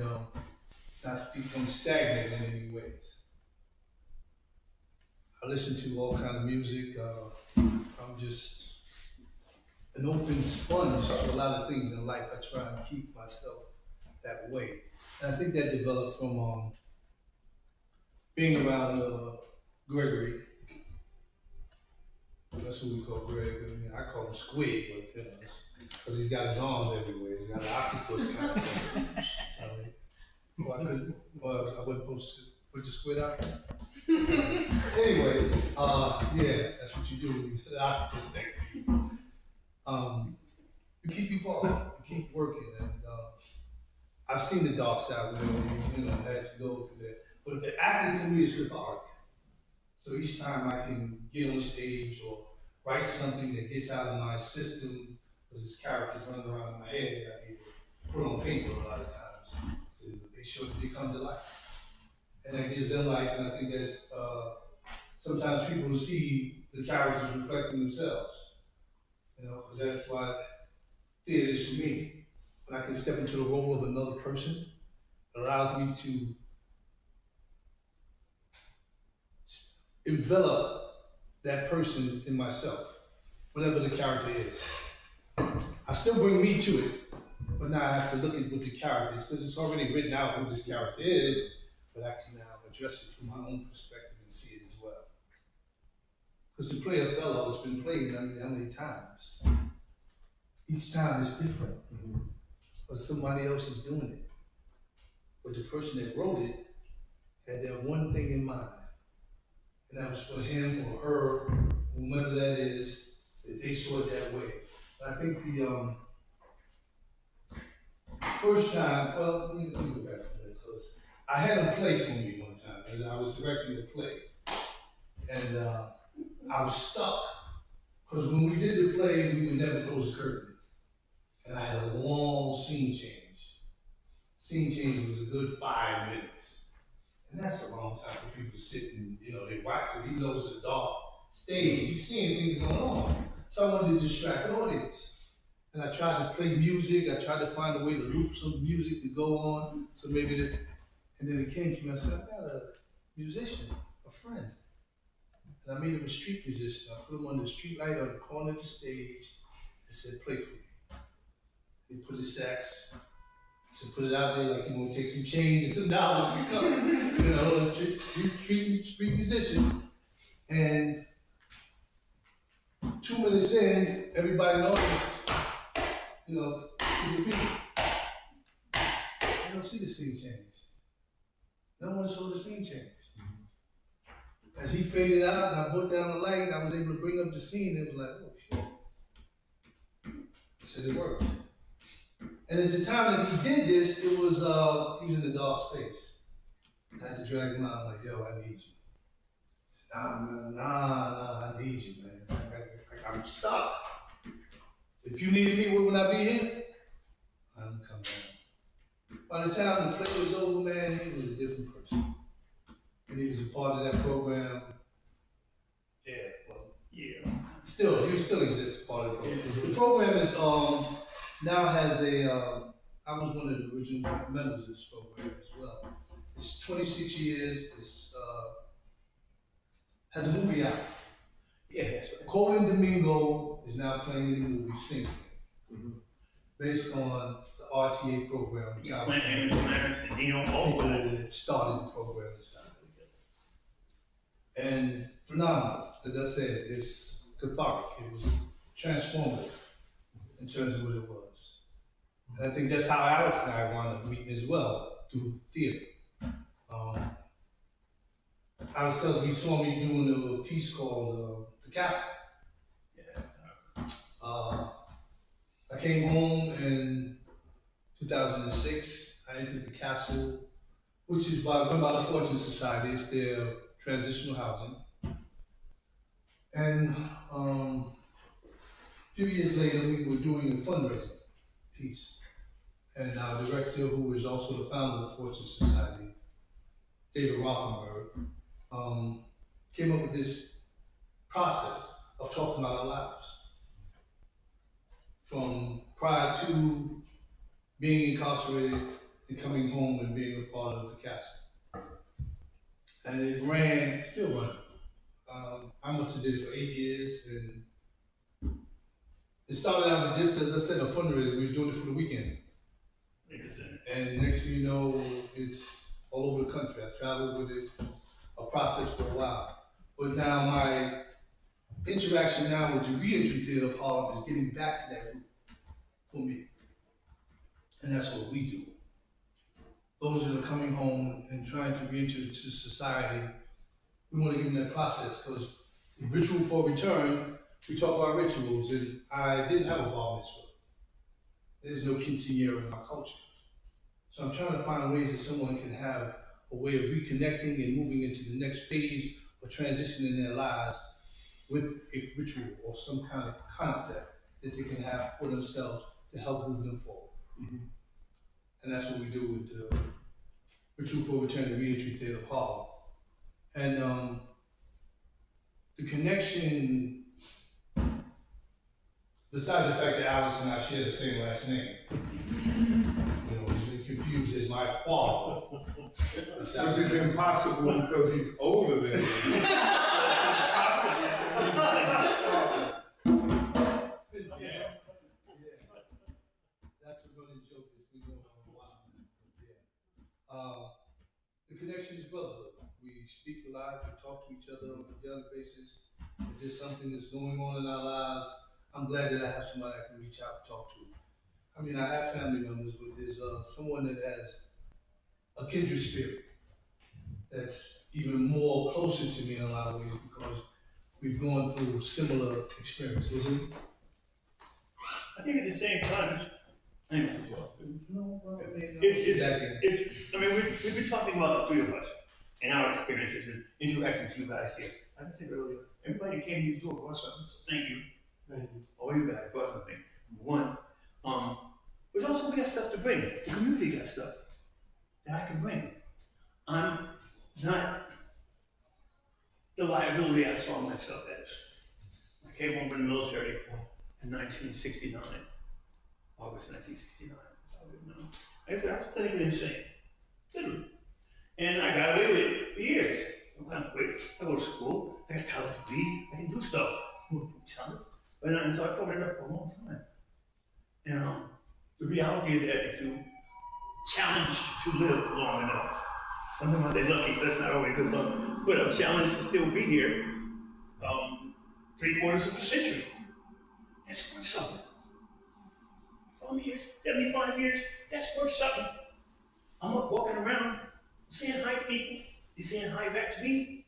not become stagnant in any ways. I listen to all kind of music. I'm just an open sponge to a lot of things in life. I try and keep myself that way. And I think that developed from being around Gregory. That's who we call Greg. I mean, I call him Squid, but because he's got his arms everywhere. He's got an octopus kind of thing. I wasn't supposed to put the squid out there. Anyway, yeah, that's what you do when you have an octopus next to you. You keep evolving, you keep working, and I've seen the dark side where I had to go through that. But the acting for me is cathartic. So each time I can get on stage or write something that gets out of my system, because this character's running around in my head that I can put on paper a lot of times to make sure that they come to life. And that gives them life, and I think that's sometimes people will see the characters reflecting themselves. Because that's why theater is for me. When I can step into the role of another person, it allows me to envelop that person in myself, whatever the character is. I still bring me to it, but now I have to look at what the character is, because it's already written out who this character is, but I can now address it from my own perspective and see it as well. Because to play Othello, it's been played how many times? Each time is different, but somebody else is doing it. But the person that wrote it had that one thing in mind. And that was for him or her, whomever that is, that they saw it that way. But I think the first time, well, let me go back from that, because I had him play for me one time, as I was directing the play. And I was stuck, because when we did the play, we would never close the curtain. And I had a long scene change. Scene change was a good 5 minutes. And that's a long time for people sitting, they watch it, even though it's a dark stage, you're seeing things going on. So I wanted to distract the audience. And I tried to play music, I tried to find a way to loop some music to go on, so maybe and then it came to me, I said, I got a musician, a friend. And I made him a street musician. I put him on the street light on the corner of the stage and said, play for me. He put his sax, so put it out there like you want to take some change and some dollars and become, a street musician. And 2 minutes in, everybody noticed, see the people. They don't see the scene change. No one saw the scene change. As he faded out and I put down the light, I was able to bring up the scene. It was like, oh shit. I said it worked. And at the time that he did this, it was, he was in the dark space. I had to drag him out, I'm like, yo, I need you. He said, nah, I need you, man. I'm stuck. If you needed me, wouldn't I be here? I'm coming down. By the time the play was over, man, he was a different person. And he was a part of that program. Yeah, well, yeah. Still, he still exists, part of the program. The program is, now has I was one of the original members of this program as well. It's 26 years, it's, has a movie out. Yeah, that's right. Colin Domingo is now playing in the movie Sing Sing, based on the RTA program. Clinton, Clarence, and Dino, all of us. That started the program and started it. And phenomenal, as I said, it's cathartic, it was transformative in terms of what it was. And I think that's how Alex and I wound up meeting as well, through theater. Alex tells me he saw me doing a piece called The Castle. Yeah. I came home in 2006. I entered The Castle, which is run by the Fortune Society. It's their transitional housing. And a few years later, we were doing a fundraising piece. And our director, who is also the founder of the Fortune Society, David Rothenberg, came up with this process of talking about our lives. From prior to being incarcerated and coming home and being a part of The Castle. And it ran, still running. I must have did it for 8 years, and it started out as just, as I said, a fundraiser. We were doing it for the weekend. And next thing you know, it's all over the country. I traveled with it. It's a process for a while. But now my interaction now with the Reentry Theater of Harlem is getting back to that root for me. And that's what we do. Those that are coming home and trying to reenter to society, we want to give them that process, because ritual for return, we talk about rituals, and I didn't have a bar mitzvah. There's no quinceañera in our culture. So I'm trying to find ways that someone can have a way of reconnecting and moving into the next phase or transition in their lives with a ritual or some kind of concept that they can have for themselves to help move them forward. Mm-hmm. And that's what we do with the Ritual for Return to Reentry Theater Harlem. And the connection, besides the fact that Alice and I share the same last name, you know, he's been confused as my father. Which is impossible because he's older than me. That's a running joke that's been going on a while. The connection is brotherhood. We speak a lot, we talk to each other on a daily basis. If there's something that's going on in our lives, I'm glad that I have somebody I can reach out and talk to. I mean, I have family members, but there's someone that has a kindred spirit that's even more closer to me in a lot of ways, because we've gone through similar experiences. I think at the same time, No, well, I mean, it's I mean, we've been talking about the three of us and our experiences and interactions with you guys here. Like I said earlier, everybody that came to your door brought something, so thank you. Thank you. All you guys brought something. One, there's also we got stuff to bring. The community got stuff that I can bring. I'm not the liability I saw myself as. I came home from the military in 1969. August 1969. I said I was clinically insane, literally, and I got away with it for years. I'm kind of quick. I go to school. I got college degrees. I can do stuff. And so I covered it up for a long time. And the reality is that if you challenged to live long enough, sometimes I say lucky, so that's not always good luck, but I'm challenged to still be here 3/4 of a century. That's worth something. 75 years, that's worth something. I'm up walking around, saying hi to people, you're saying hi back to me,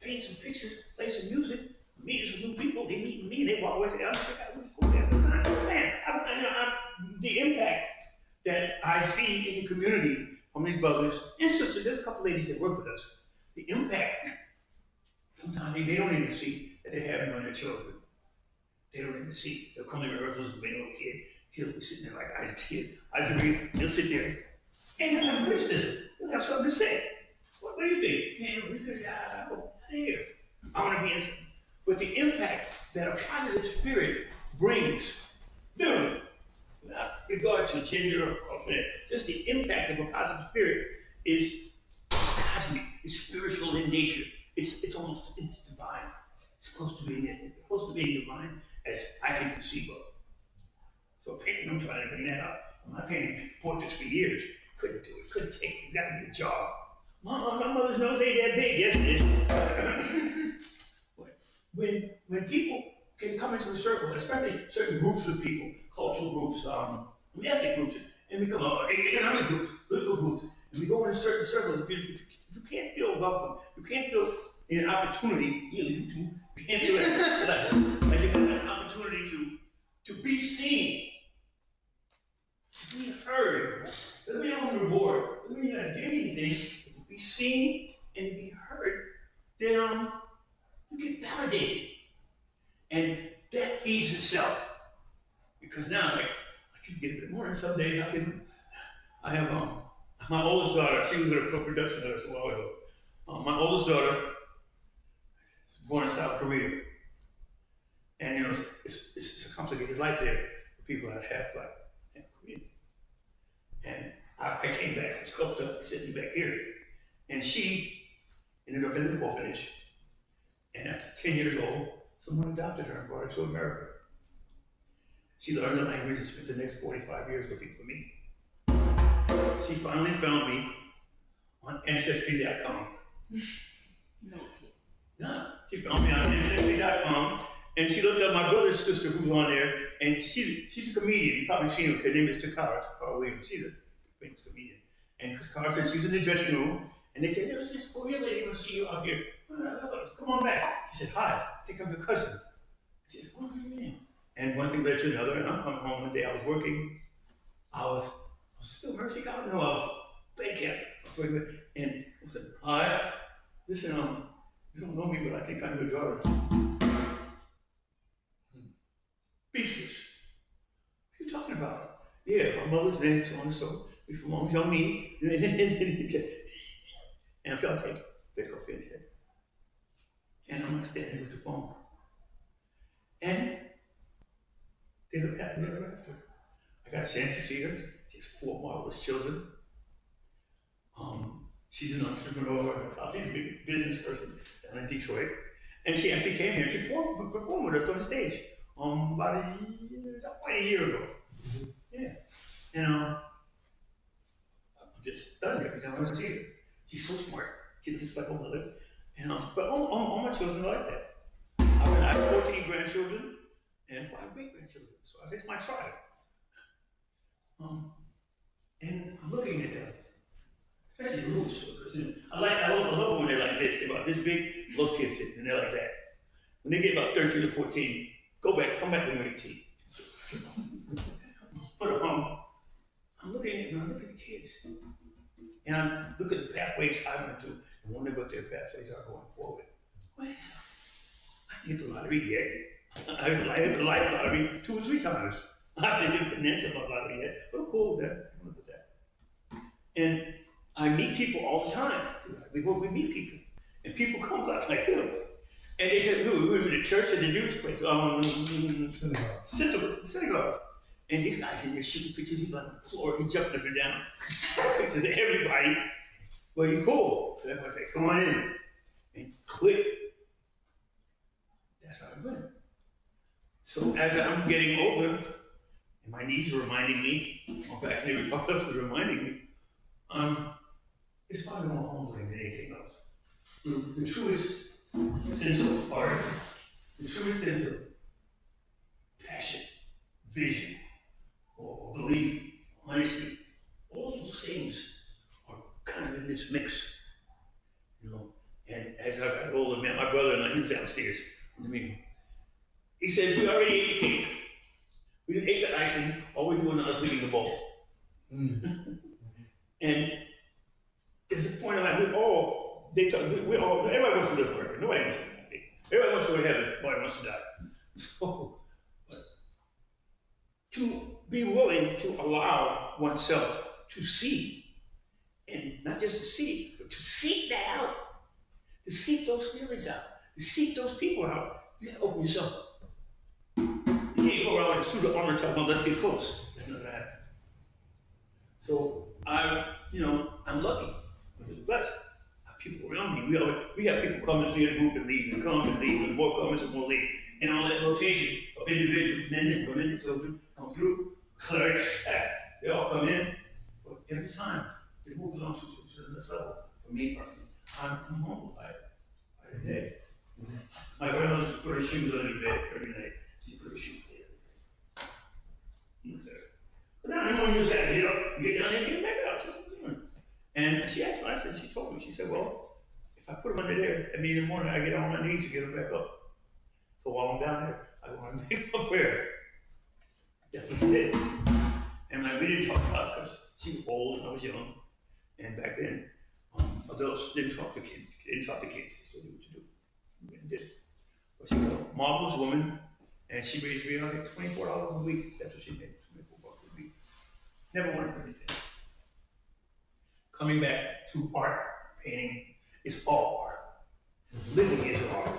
paint some pictures, play some music, meet some new people, they meet me, they walk away and say, I'm check out what's cool there. Man, the impact that I see in the community from these brothers and sisters, there's a couple ladies that work with us, the impact, sometimes they don't even see that they're having on their children. They don't even see, they'll come to rehearsals and bring a little kid. He'll be sitting there like I was a kid. He'll sit there and he'll have criticism. He'll have something to say. What do you think? Man, we could out of here. I want to be in something. But the impact that a positive spirit brings, literally, without regard to gender or culture, just the impact of a positive spirit is cosmic, it's spiritual in nature. It's almost divine. It's close to being divine as I can conceive of. So painting, I'm trying to bring that up. I painted portraits for years. Couldn't do it, couldn't take it, got to be a job. Mom, my mother's nose ain't that big. Yes, it is. When people can come into a circle, especially certain groups of people, cultural groups, ethnic groups, and become economic groups, political groups, and we go in a certain circle, you can't feel welcome. You can't feel an opportunity, you can't feel like you have an opportunity to be seen. To be heard. Doesn't mean I want a reward. Doesn't mean I get anything. But to be seen and to be heard, then you get validated. And that feeds itself. Because now, like, I can get a bit more, and some days I have my oldest daughter, she was with a co-production of us a while ago. My oldest daughter was born in South Korea. And you know, it's a complicated life there for people that are half black. And I came back, I was cuffed up, they sent me back here. And she ended up in an orphanage. And at 10 years old, someone adopted her and brought her to America. She learned the language and spent the next 45 years looking for me. she finally found me on Ancestry.com. No. No, she found me on Ancestry.com, and she looked up my brother's sister who's on there, and she's a comedian. You probably seen her. Her name is Takara Williams. She's a famous comedian. And Takara said she was in the dressing room, and they said, there was this Korean lady going to see you out here. Come on back. She said, hi, I think I'm your cousin. She said, what do you mean? And one thing led to another, and I'm coming home one day. I was working. I was still Mercy College. No, I was bed camp. And I said, hi, listen, you don't know me, but I think I'm your daughter. Speechless. What are you talking about? Yeah, my mother's name, so on and so. We from Mongjiangmi. And I'm trying to take baseball pin check. And I'm standing with the phone. And they look at me ever after. I got a chance to see her. She has 4 marvelous children. She's an entrepreneur. She's a big business person down in Detroit. And she actually came here. She performed with us on the stage about a year ago. Yeah. And I'm just stunned every time I see her. She's so smart. She's just like a mother. And but all my children are like that. I have 14 grandchildren and 5 great-grandchildren. So I think it's my tribe. And I'm looking at them. Especially little children. I love when they're like this. They're about this big, little kids, and they're like that. When they get about 13 or 14, come back when you're 18. But I'm looking at the kids. And I look at the pathways I went through and wonder what their pathways are going forward. Well, I didn't hit the lottery yet. I hit the life lottery 2 or 3 times. I haven't hit the financial lottery yet, but I'm cool with that. I'm good with that. And I meet people all the time. We meet people. And people come like him. And they said, we were in the church at the Jewish place, synagogue. And these guys in there shooting pictures, he's on the floor, he's jumping up and down, pictures of everybody. Well, he's cool. So I say, come on in. And click. That's how I went. So as I'm getting older, and my knees are reminding me, my back and everybody else is reminding me, it's far more humbling than anything else. The truest sense of art, the truest sense of passion, vision, or belief, honesty, all those things are kind of in this mix, And as I got older, man, my brother-in-law, he was downstairs. He said, we already ate the cake. We didn't eat the icing. All we're doing now is leaving the bowl. And there's a point in life, everybody wants to live forever. Nobody wants to live forever. Everybody wants to go to heaven. Nobody wants to die. So, to be willing to allow oneself to see, and not just to see, but to seek that out, to seek those feelings out, to seek those people out. You gotta open yourself up. You can't go around with a suit of armor and talk about, let's get close. That's not gonna happen. So I'm lucky. I'm just blessed. I have people around me. We have people come into the group and leave, and come and leave, and more come and more leave. And all that rotation of individuals, men and women and children, come through, clerics, they all come in. But every time it moves on to the next level. For me personally, I'm humbled by the day. My grandmother put her shoes under the bed every night. She put her shoes there. But now I'm going to use that to get down there and get back out. And she asked me, she told me, she said, well, if I put them under there, at me in the morning, I get on my knees to get them back up. So while I'm down there, I want to make up prayer. That's what she did. And we didn't talk about it because she was old and I was young. And back then, adults didn't talk to kids. They didn't talk to kids. They still knew what to do. And did. But she was a marvelous woman, and she raised me, I think, $24 a week. That's what she made, $24 a week. Never wanted for anything. Coming back to art, painting is all art. Living is art.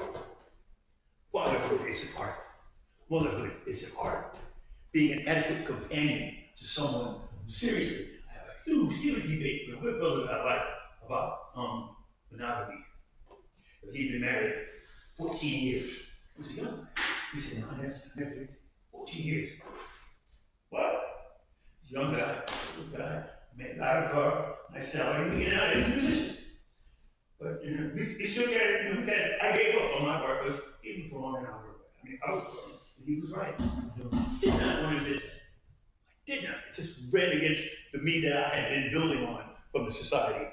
Fatherhood is an art. Motherhood is an art. Being an adequate companion to someone, seriously. I have a huge debate with a good brother that I like about monogamy. He'd been married 14 years. He was young. He said, no, that's not everything. 14 years. What? He's a young guy, good guy, man, got a car, nice salary, you know, as a musician. But, you know, you still got, you know, I gave up on my part because he was wrong and I was right. I mean, I was wrong and he was right. You know, I did not want to do that. I did not. It just ran against the me that I had been building on from the society.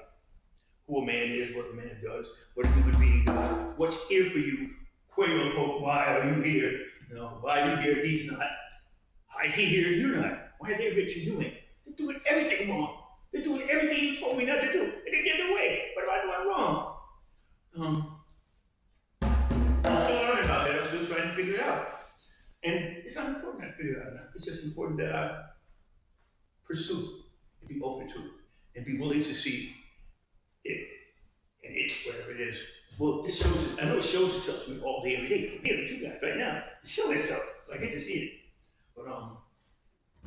Who a man is, what a man does, what a human being does, what's here for you, quote unquote, why are you here? You know, why are you here, he's not. Why is he here, you're not? Why are they rich and you ain't? They're doing everything wrong. They're doing everything you told me not to do, and they're getting away. What am I doing wrong? I'm still learning about that, I'm still trying to figure it out. And it's not important I figure it out now. It's just important that I pursue and be open to it and be willing to see it and it's whatever it is. Well, this shows, I know it shows itself to me all day, every day. I'm here with you guys right now. It's showing itself, so I get to see it. But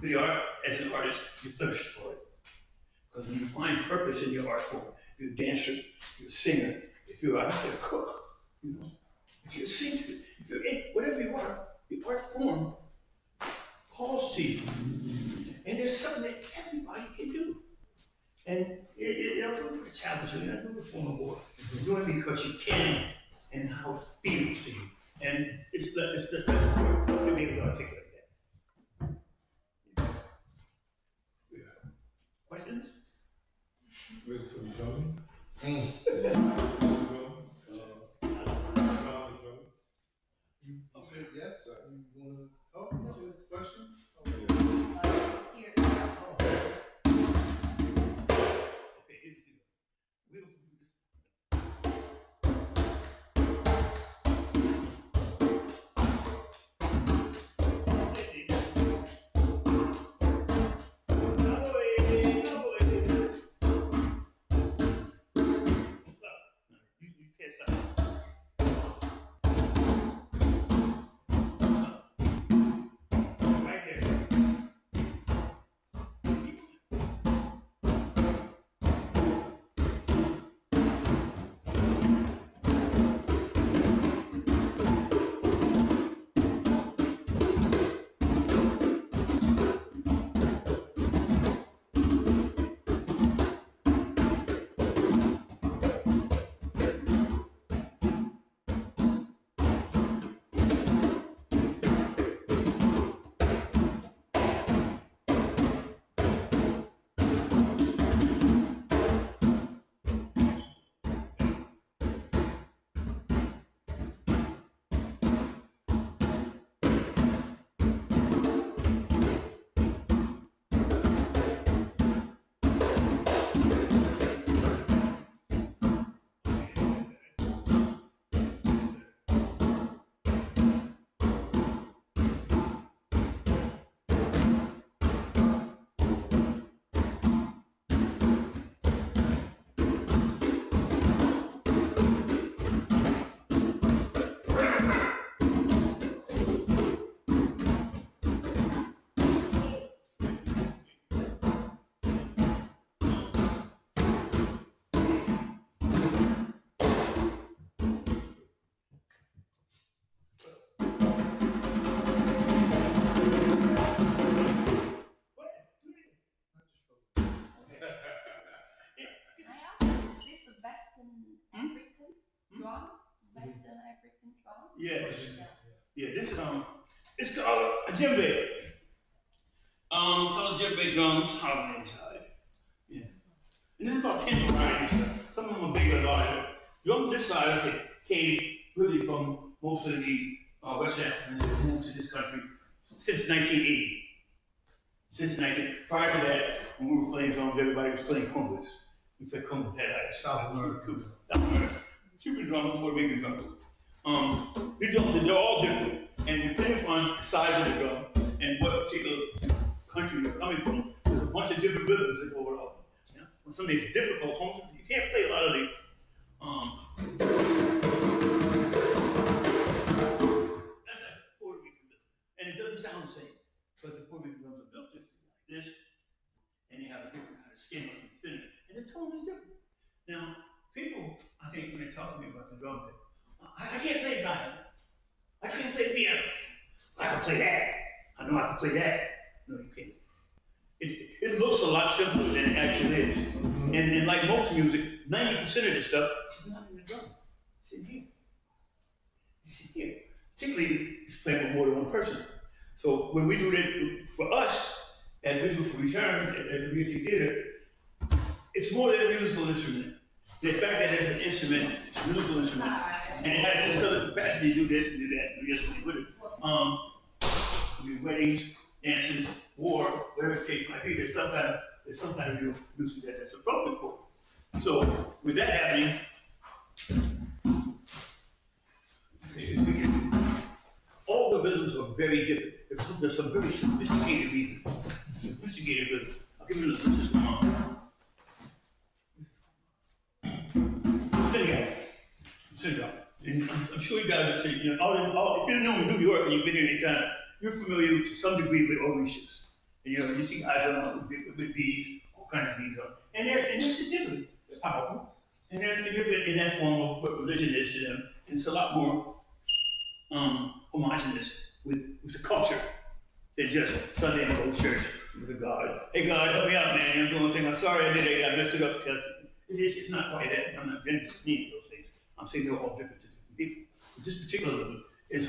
the art, as an artist, you thirst for it. Because when you find purpose in your art form, if you're a dancer, if you're a singer, if you're, I said, a cook, you know, if you're a singer, if you're in, whatever you are, the art form calls to you. And there's something that everybody can do. And you're not doing it for the challenge, you're not doing it for the war. You're doing it because you can and how it feels to you. And it's important to be able to articulate that. Yeah. Questions? Ready for the drumming? Okay, yes, you wanna, questions? Here. Okay, here's the deal. We'll do this. You can't stop. Right there. Yes. Yeah, this is it's called a djembe. It's called a djembe drums, hollow inside. Yeah. And this is about 10 varieties. Some of them are bigger and larger. Drums this size that came really from most of the West Africans that moved to this country since 1980. Prior to that, when we were playing drums, everybody was playing congas. We played congas that South America. Cuban drums, Puerto Rican drums. These drums, they're all different. And depending upon the size of the drum and what particular country you're coming from, there's a bunch of different rhythms that go with all of them. You know? When some of these difficult tones, you can't play a lot of the that's like a Puerto Rican rhythm. And it doesn't sound the same. But the Puerto Rican drums are built differently like this, and they have a different kind of skin on them, thinner, and the tone is different. Now, people, I think when they talk to me about the drum, they I can't play violin. I can't play piano. I can play that. I know I can play that. No, you can't. It looks a lot simpler than it actually And like most music, 90% of this stuff is not in the drum. It's in here. It's in here. Particularly if you're playing with more than one person. So when we do that for us, at Visual for Return, at the Reentry Theater, it's more than a musical instrument. The fact that it's an instrument, it's a musical instrument, and it has this other capacity to do this and do that, and do this and do it. Weddings, dances, war, whatever the case might be, there's some kind of music that's appropriate for it. So with that happening, all the rhythms are very different. There's some very sophisticated rhythms. I'll give you this one. Synagogue. And I'm sure you guys have seen, if you know New York and you've been here any time, you're familiar to some degree with Orishas. You see guys with beads, all kinds of beads on. And they're significant, they're powerful. And they're significant in that form of what religion is to them. And it's a lot more homogenous with the culture than just Sunday in the old church with a God. Hey God, help me out, man. I'm doing a thing. I'm sorry I did it. I messed it up. It's not quite that. I'm not getting to need those things. I'm saying they're all different to different people. But this particular one is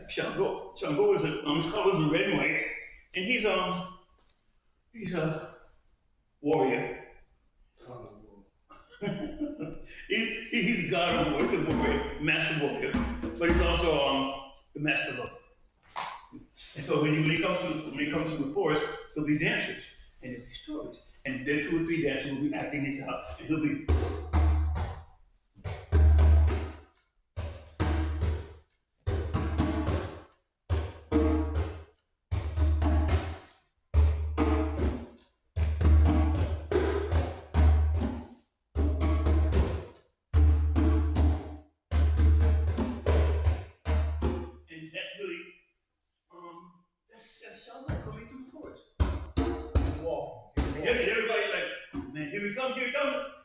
Shango. Shango is his colors are red and white, and he's a warrior. He's a god of war, he's a warrior, master warrior, but he's also the master lover. And so when he comes to the forest, there'll be dancers and there'll be stories, and then 2 or 3 dancers will be acting this out, and he'll be.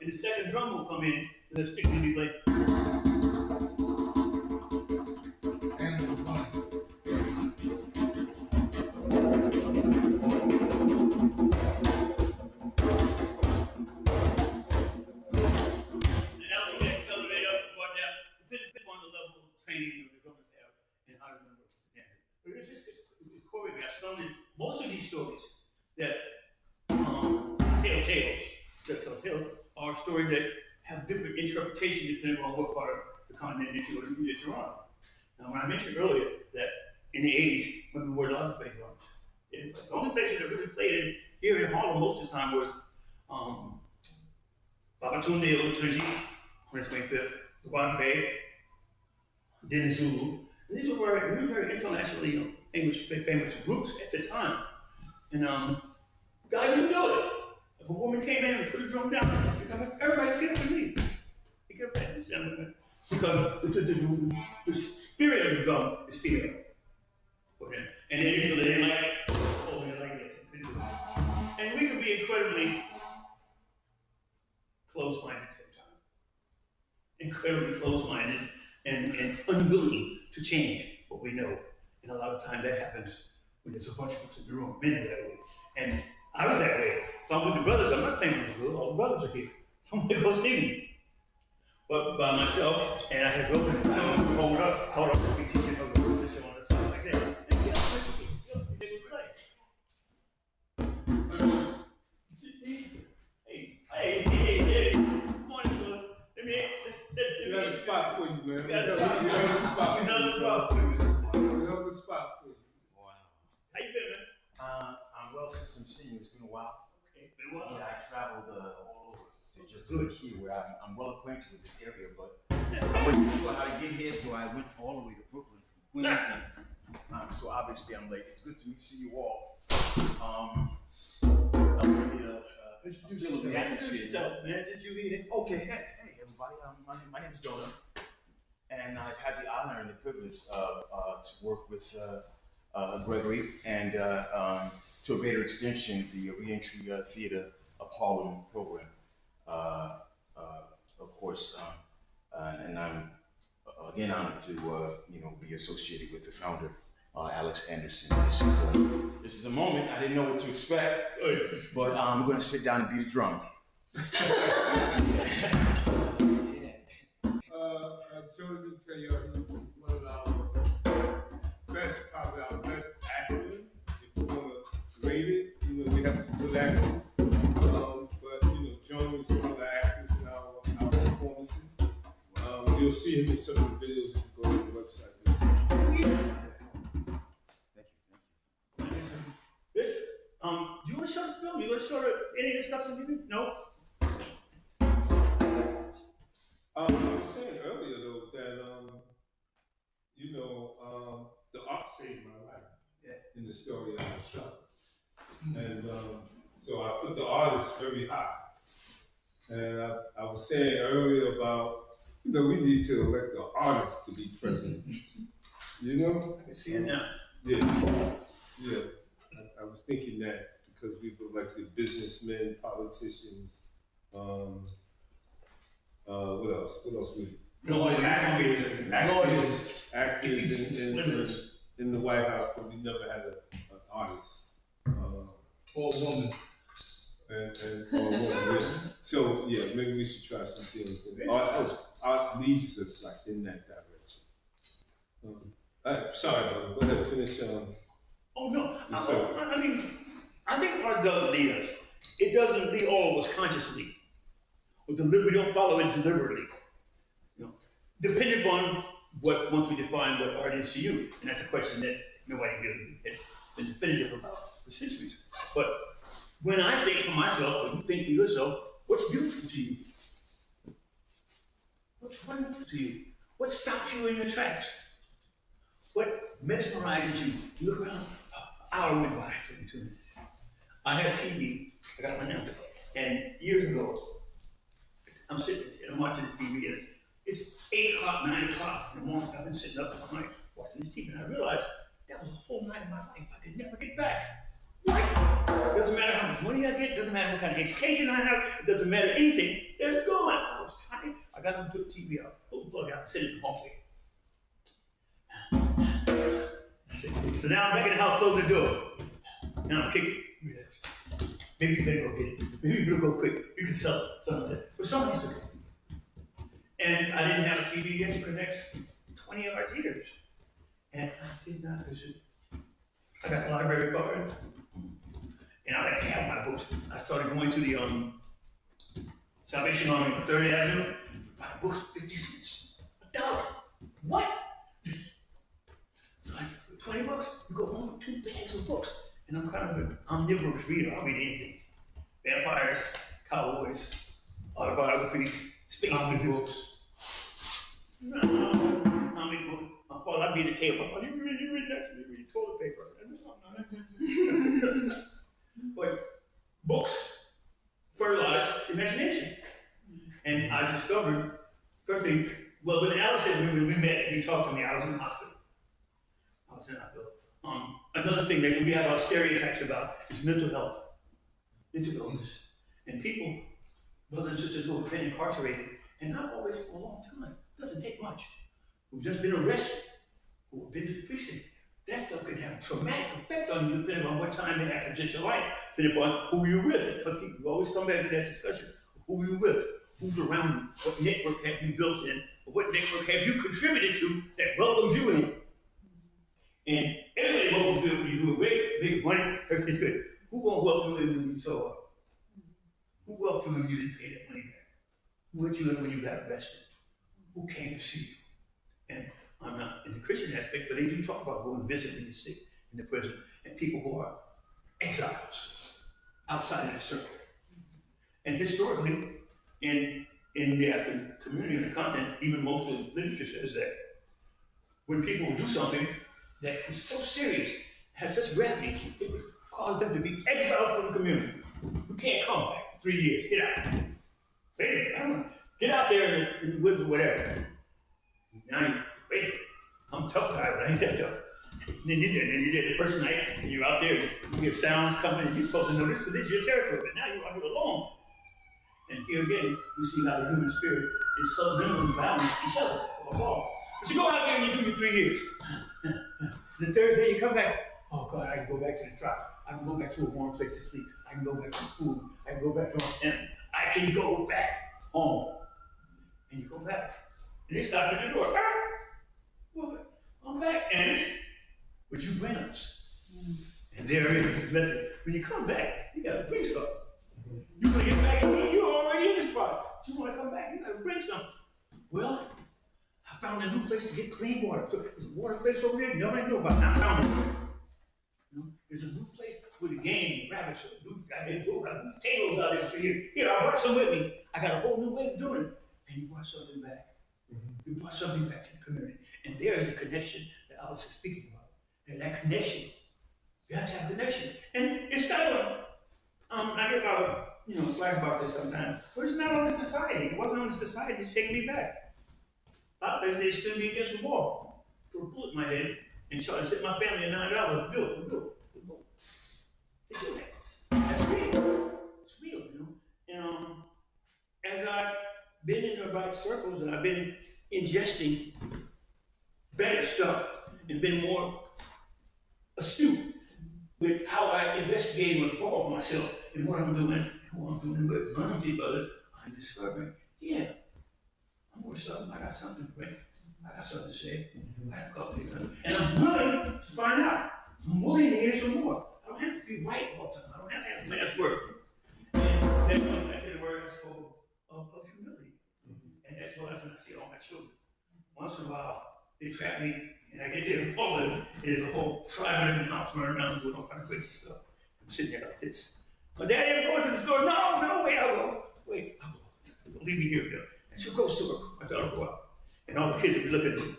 And the second drum will come in, and the stick will be like. Animals running. And now we accelerate up, go down, depending on the level of training the drummers have and how they're going to work with the dancing. But it's choreographed. So most of these stories that tales are stories that have different interpretations depending on what part of the continent that you're on. Now, when I mentioned earlier that in the 80s, when we were allowed to play drums, the only places that really played in here in Harlem most of the time was Babatunde Otunji on his 25th, One Bay, Den Zulu. And these were very internationally famous groups at the time. And guys didn't know it. If a woman came in and put a drum down, everybody get up and leave. They get up and leave. Because the spirit of the drum is fear. Okay? And then people that didn't like holding it like that. And we can be incredibly close-minded sometimes. Incredibly close-minded and unwilling to change what we know. And a lot of times that happens when there's a bunch of us in the room. Many that way. And I was that way. If I'm with the brothers, I'm not thinking it's good. All the brothers are here. Somebody go see me. But by myself, and I had to open it. Hold up, be teaching her this and all that stuff like that. And see how they would play. Hey. Come on, son. Let me. We got a spot for you, man. We got a spot. Another spot for you. Wow. How you been, man? I'm well since I'm seeing you. It's been a while. Okay, been a while. Yeah, I traveled all over to just to here where I'm well acquainted with this area, but I wasn't sure how to get here, so I went all the way to Brooklyn from Queens. So obviously I'm late. It's good to see you all. I'm ready to Introduce yourself, man, since you here. Okay, hey everybody. My name is Dona, and I've had the honor and the privilege to work with Gregory and to a greater extension the Reentry Theater Harlem program. Of course, and I'm again honored to be associated with the founder, Alex Anderson. This is a moment I didn't know what to expect, but I'm going to sit down and beat a drum. Jody didn't tell you he's one of our best, probably our best actor. If you want to rate it, we have some good actors. But Joan is one of the actors in our performances. You'll see him in some of the videos if you go to the website. This, do you want to show the film? You want to show any of the stuff in the movie? No? I was saying earlier though that the art saved my life in the story I was telling, and so I put the artist very high. And I was saying earlier about we need to elect the artist to be president. I can see it now. Yeah. I was thinking that because we've elected businessmen, politicians. What else? Actors in the White House, but we never had an artist. Or a woman. And or a woman, yeah. So maybe we should try some things. And art leads us like in that direction. Sorry, brother. Go ahead and finish. Oh no, I think art does lead us. It doesn't lead all of us consciously. Or we don't follow it deliberately. Depending upon once we define what art is to you, and that's a question that nobody really has been definitive about for centuries. But when I think for myself, when you think for yourself, what's beautiful to you? What's wonderful to you? What stops you in your tracks? What mesmerizes you? You look around, hour went by, 2 minutes. I have TV, I got one now, and years ago, I'm sitting and I'm watching the TV, and it's 8 o'clock, 9 o'clock in the morning. I've been sitting up all night watching this TV, and I realized that was a whole night of my life I could never get back. What? Doesn't matter how much money I get, doesn't matter what kind of education I have, it doesn't matter anything. It's gone. I was tired. I got to put the TV out, pull the plug out, and sit in the hallway. So now I'm back in the house, closing the door. Now I'm kicking. Maybe you better go get it. Maybe you better go quick. You can sell it, something like that. But something's okay. And I didn't have a TV again for the next 20 odd years. And I did not visit. I got the library card. And I like to have my books. I started going to the Salvation Army on 3rd Avenue. Buy books, 50 cents. $1. What? It's like 20 bucks. You go home with 2 bags of books. And I'm kind of an omnivorous reader. I'll read anything. Vampires, cowboys, autobiographies, space books. No, comic book. I'd be at the table. Oh, you read that? You read toilet paper. But books fertilize imagination. And I discovered, first thing, when Allison, when we met, he talked to me, I was in the hospital. Another thing that we have our stereotypes about is mental health, mental illness. And people, brothers and sisters who have been incarcerated, and not always for a long time, doesn't take much, who've just been arrested, who have been to the precinct, that stuff can have a traumatic effect on you depending on what time it happens in your life, depending upon who you're with. Because people always come back to that discussion. Who you're with, who's around you, what network have you built in, or what network have you contributed to that welcomes you in. And everybody welcomes you when you do great, big money, everything's good. Who gonna welcome you when you show up? Who welcomed you when you didn't pay that money back? Who let you in when you got arrested? Who came to see you? And I'm not in the Christian aspect, but they do talk about going and visiting the sick in the prison and people who are exiles outside of the circle. And historically, in the African community and the continent, even most of the literature says that when people do something that is so serious, has such gravity, it would cause them to be exiled from the community. You can't come back for 3 years. Get out. Wait a minute, get out there in the woods or whatever. Now you wait a minute. I'm a tough guy, but I ain't that tough. Then you did the first night, and you're out there, you hear sounds coming, and you're supposed to know this because this is your territory, but now you're out here alone. And here again, we see how the human spirit is so literally bound to each other, or all. But you go out there and you do your 3 years. The third day you come back, oh God, I can go back to the tribe. I can go back to a warm place to sleep. I can go back to food. I can go back to my family. I back and you go back home. And you go back. And they stop at the door. Well, I'm back. And would you bring us? And there is the method. When you come back, you gotta bring something. You wanna get back in, you're already in the spot. You wanna come back, you gotta bring something. Well, I found a new place to get clean water. There's a water place over there, nobody knew about it. I found it. You know, there's a new place with a game, rabbits, I had potatoes out there for you. Here, I brought some with me. I got a whole new way of doing it. And you brought something back. You brought something back to the community. And there is a connection that Alice is speaking about. And that connection, you have to have a connection. And it's not I get flag about this sometimes, but it's not on the society. It wasn't on the society to take me back. A lot of places they stood me against the wall, put a bullet in my head, and tried to set my family a $9 bill. They do that. That's real. It's real, And as I've been in the right circles and I've been ingesting better stuff and been more astute with how I investigate and involve myself in what I'm doing and who I'm doing with, learning from others, I'm discovering, I'm worth something. I got something to bring. I got something to say. I got a couple things. And I'm willing to find out. I'm willing to hear some more. I don't have to be right all the time. I don't have to have the last word. And then comes back to the word I spoke of humility. And that's what I see all my children. Once in a while, they trap me, and I get there and all of them. There's a whole tribe in the house running around doing all kind of crazy stuff. I'm sitting there like this. My daddy, I'm going to the store. No, wait, I'll go. Wait, I'll go. Don't leave me here, girl. And she'll go to her. My daughter will go out. And all the kids will be looking at me.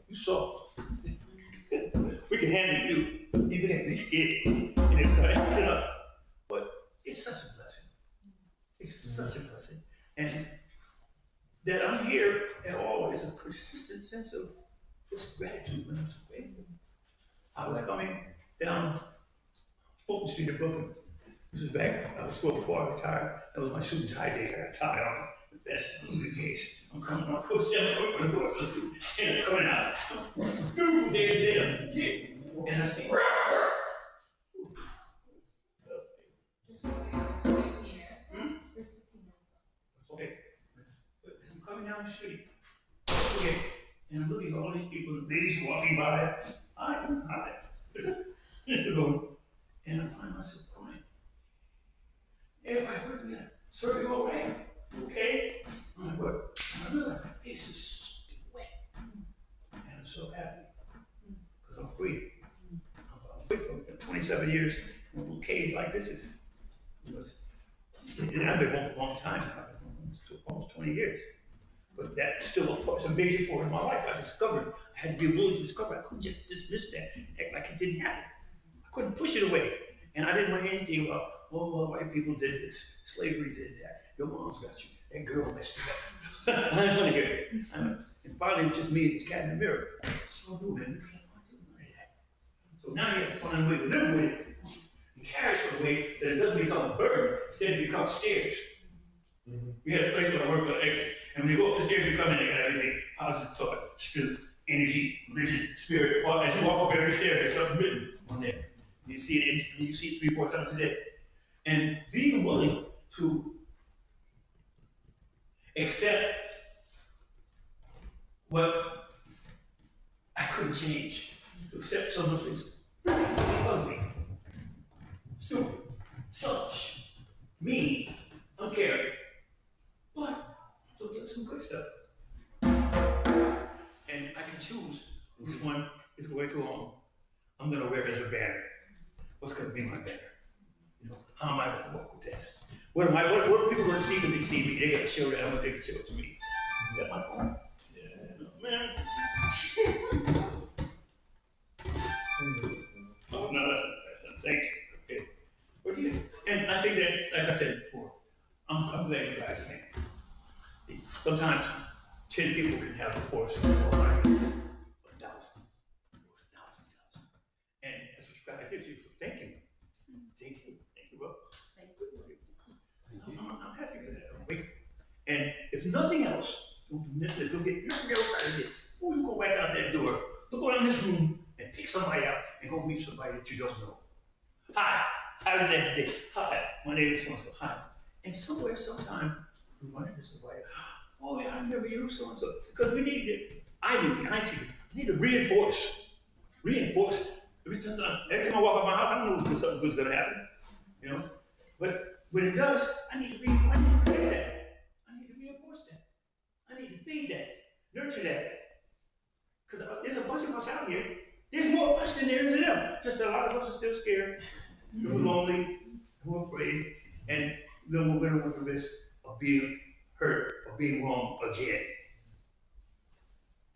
You saw. We can handle you. You can be scared. And they start acting up. But it's such a blessing. It's such a blessing. And that I'm here at all is a persistent sense of just gratitude, man. I'm so grateful. I was coming down Fulton Street in Brooklyn. This was back, I was still before I retired. That was my suit and tie day. I got a tie on, the best in the case. I'm coming on footsteps, I'm going and I'm coming out. It's a beautiful day today. Yeah. And I see, okay. But as I'm coming down the street, okay, and I'm looking at all these people, ladies walking by. Hi. And I find myself crying. Everybody looking at me, sir, you all right? Okay? I'm like, what? And I realize my face is wet. And I'm so happy. Because I'm free. I'm free for 27 years in a little cage like this is. And I've been home a long time now, almost 20 years. But that's still a major part of my life. I discovered, I had the ability to discover, I couldn't just dismiss that and act like it didn't happen. I couldn't push it away. And I didn't want anything about, well, white people did this, slavery did that, your mom's got you, that girl messed you up. I didn't want to hear it. And finally, it was just me and this cat in the mirror. So I do, man, you can't do none of that. So now you have to find a way to live with it and carry it in a way that it doesn't become a burden, instead it becomes stairs. We had a place where I worked on exit, and when you go up the stairs, you come in, they got everything, positive thought, strength, energy, religion, spirit. Well, as you walk up every stair, there's something written on there. You see it 3-4 times a day. And being willing to accept what I couldn't change, to accept some of the things ugly, stupid, selfish, mean, uncaring. But still get some good stuff. And I can choose which one is going to home. I'm gonna wear as a banner. What's gonna be my banner? How am I gonna walk with this? What are people gonna see when they see me? They gotta show that, I want them to show it to me. Is that my point? Yeah. Man. Oh, no, that's not. Thank you. Okay. But yeah, and I think that, like I said before, I'm glad you guys came. Sometimes 10 people can have a force of 100, 1,000, 1,000. And that's what God gives you. Thank you. Thank you, bro. Thank you. I'm happy with that. And if nothing else, don't get nothing else out of it. Before you go back out that door, look around this room and pick somebody out and go meet somebody that you don't know. Hi, how did that day? Hi, my name is so-and-so. Hi. And somewhere, sometime, we run into somebody, oh yeah, I remember you, so-and-so. Because we need to, I need to reinforce. Every time I walk out my house, I know something good's gonna happen, you know? But when it does, I need to reinforce that. I need to reinforce that. I need to feed that, nurture that. Because there's a bunch of us out here. There's more of us than there is of them. Just a lot of us are still scared, we're lonely, we're afraid, and we're gonna run the risk of being hurt or being wrong again.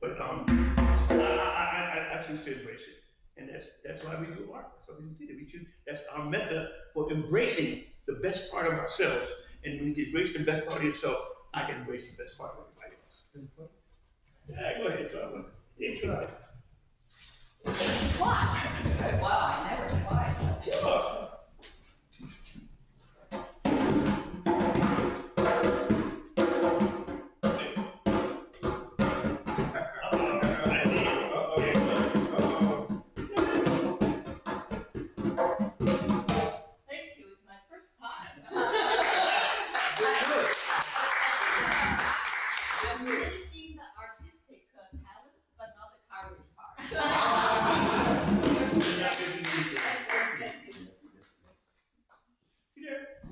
But I choose to embrace it. And that's why we do art. That's why we do theater. We choose, that's our method for embracing the best part of ourselves. And when you embrace the best part of yourself, I can embrace the best part of everybody else. Yeah, go ahead, Tom. Yeah, try. Why? Wow, I never tried. Sure.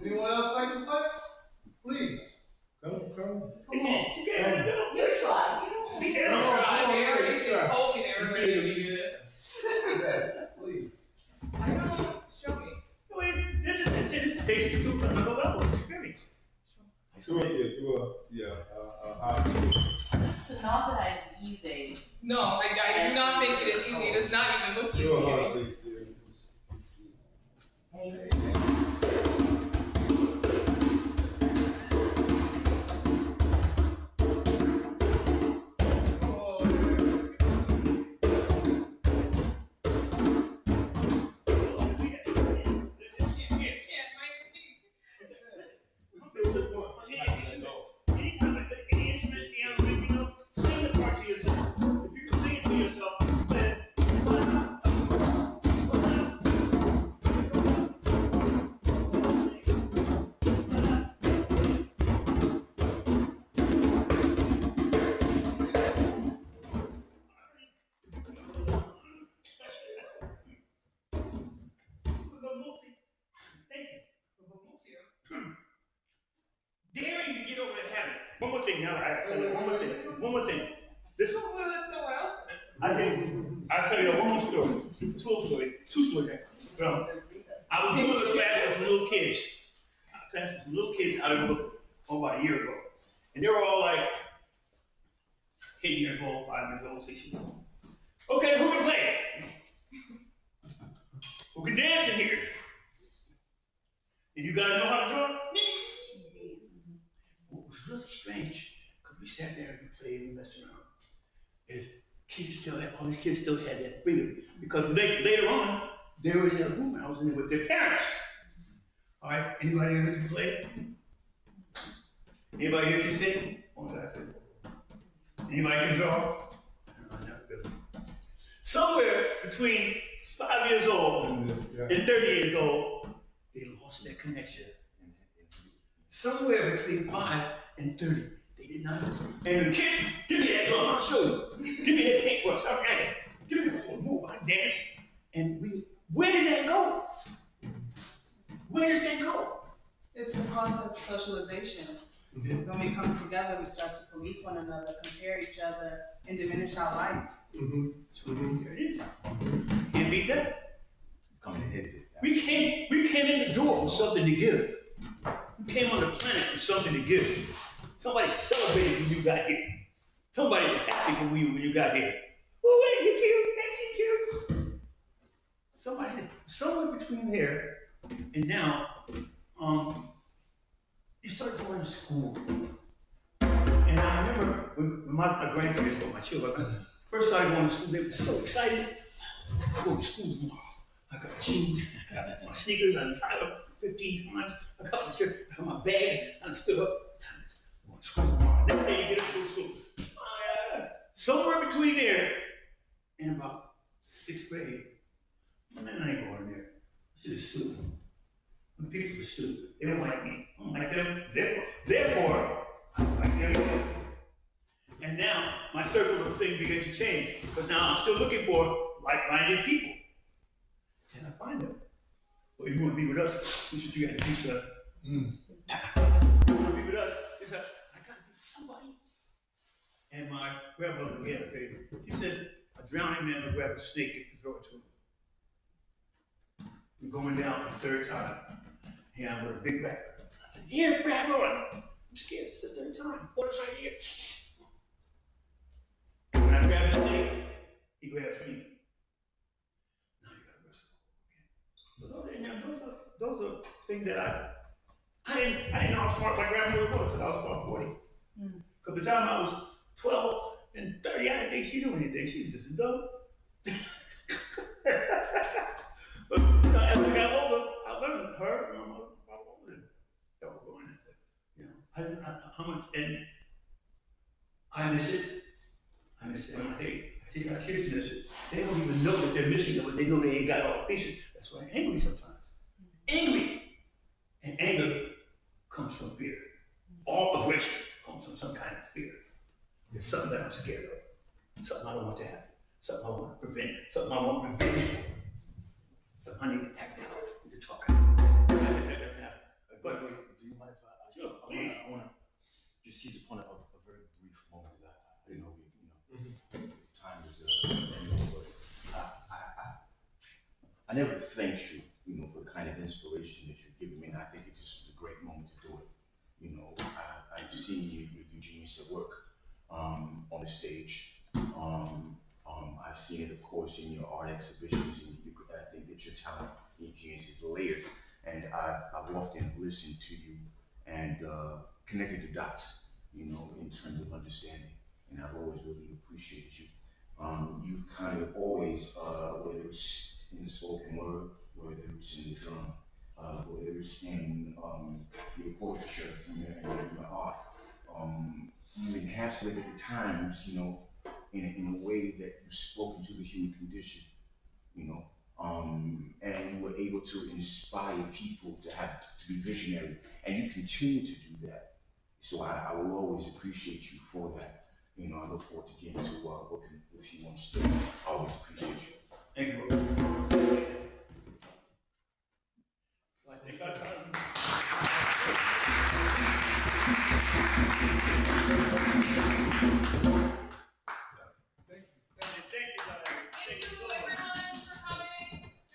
Anyone else like to play? Please. Come on. You try. They already told me they were ready to do this. Yes, please. I don't know. Show me. This takes us to another level of experience. Do So not that it's easy. No, I do not think it is easy. It does not even look easy to me. Daring to get over the habit. One more thing, now I gotta tell you one more thing. This So what is someone else? I'll tell you one more story. It's a little story, two stories. I was doing a class with some little kids. Out of the book about a year ago. And they were all like 10 years old, 5 years old, 6 years old. Okay, who can play? Who can dance in here? And you guys know how to draw? Me. What was really strange, because we sat there and we played and we messed around, is all these kids still had that freedom. Because later on, they were in that room and I was in there with their parents. All right, anybody here can play? Anybody here can sing? One guy said. Anybody can draw? No, not really. Somewhere between 5 years old and 30 years old, they lost that connection. Somewhere between 5 and 30, they did not. And the kids, give me that drum, I'll show you. Give me that paintbrush, all right. Give me the floor, move, I dance. And where did that go? Where does that go? It's the process of socialization. When we come together, we start to police one another, compare each other, and diminish our rights. So there it is. Can't beat that. Coming ahead of it. We came in the door with something to give. We came on the planet with something to give. Somebody celebrated when you got here. Somebody was happy when you got here. Oh, ain't he cute? Ain't she cute? Somebody said, somewhere between there and now, you start going to school. And I remember when my grandkids, or my children, first started going to school, they were so excited. I go to school tomorrow. I got my shoes, I got my sneakers, I tied up 15 times. I got my shirt, I got my bag, and I stood up. I'm going to school tomorrow. Next day you get up to school. Oh, yeah. Somewhere between there and about 6th grade, man, I ain't going there. It's just soup. The people are stupid. They don't like me. I don't like them. Therefore, I don't like them. And now my circle of things begins to change. Because now I'm still looking for like-minded people. And I find them. Well, you want to be with us? This is what you got to do, sir. You want to be with us? It's like, I got to be with somebody. And my grandmother, again, I tell you, she says, a drowning man will grab a snake if you throw it to him. We're going down for the third time. Yeah, I'm with a big black guy. I said, here, grab on. I'm scared. It's the third time. Water's right here. And when I grab the snake, he grabs me. Now you gotta wrestle again. So those are things that I didn't know how smart my grandmother was until I was about 40. Because by the time I was 12 and 30, I didn't think she knew anything. She was just a dumb. But as I got older, I learned her, you know, about all of them. They were going that way. You know, I didn't know how much, and I miss it. I miss it. And I think our kids miss it. They don't even know that they're missing it, but they know they ain't got all the pieces. That's why I'm angry sometimes. Angry. And anger comes from fear. All aggression comes from some kind of fear. It's something that I'm scared of. Something I don't want to happen. Something I want to prevent. Something I want revenge for. Something I need to act out. I need to talk out. But do you mind if I want to just seize upon a very brief moment because I didn't know time is but I never thanked you, for the kind of inspiration that you've given me, and I think it just was a great moment to do it. I've seen your genius at work on the stage. I've seen it, of course, in your art exhibitions, and I think that your talent, your genius is layered. And I've often listened to you and connected the dots, in terms of understanding. And I've always really appreciated you. You kind of always, whether it's in the spoken word, whether it's in the drum, whether it's in your portraiture and your art, you encapsulate at the times, in a way that you've spoken to the human condition, and you were able to inspire people to be visionary, and you continue to do that. So I will always appreciate you for that. I look forward to getting to working with you on stage. I always appreciate you. Thank you. So I think that's Thank you everyone for coming.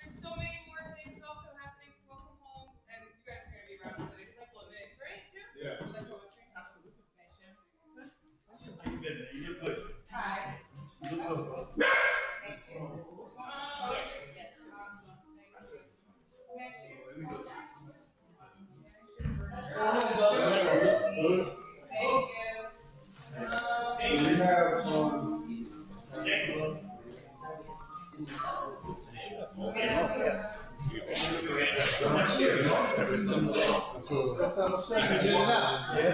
There's so many more things also happening for Welcome Home, and you guys are going to be around for the next couple of minutes, right? Yeah. The poetry's absolutely finished. How you been, man? You look good. Hi. You look good, bro. Thank you. Yes, yes. Here we go. We have Thank you. That's what I'm saying.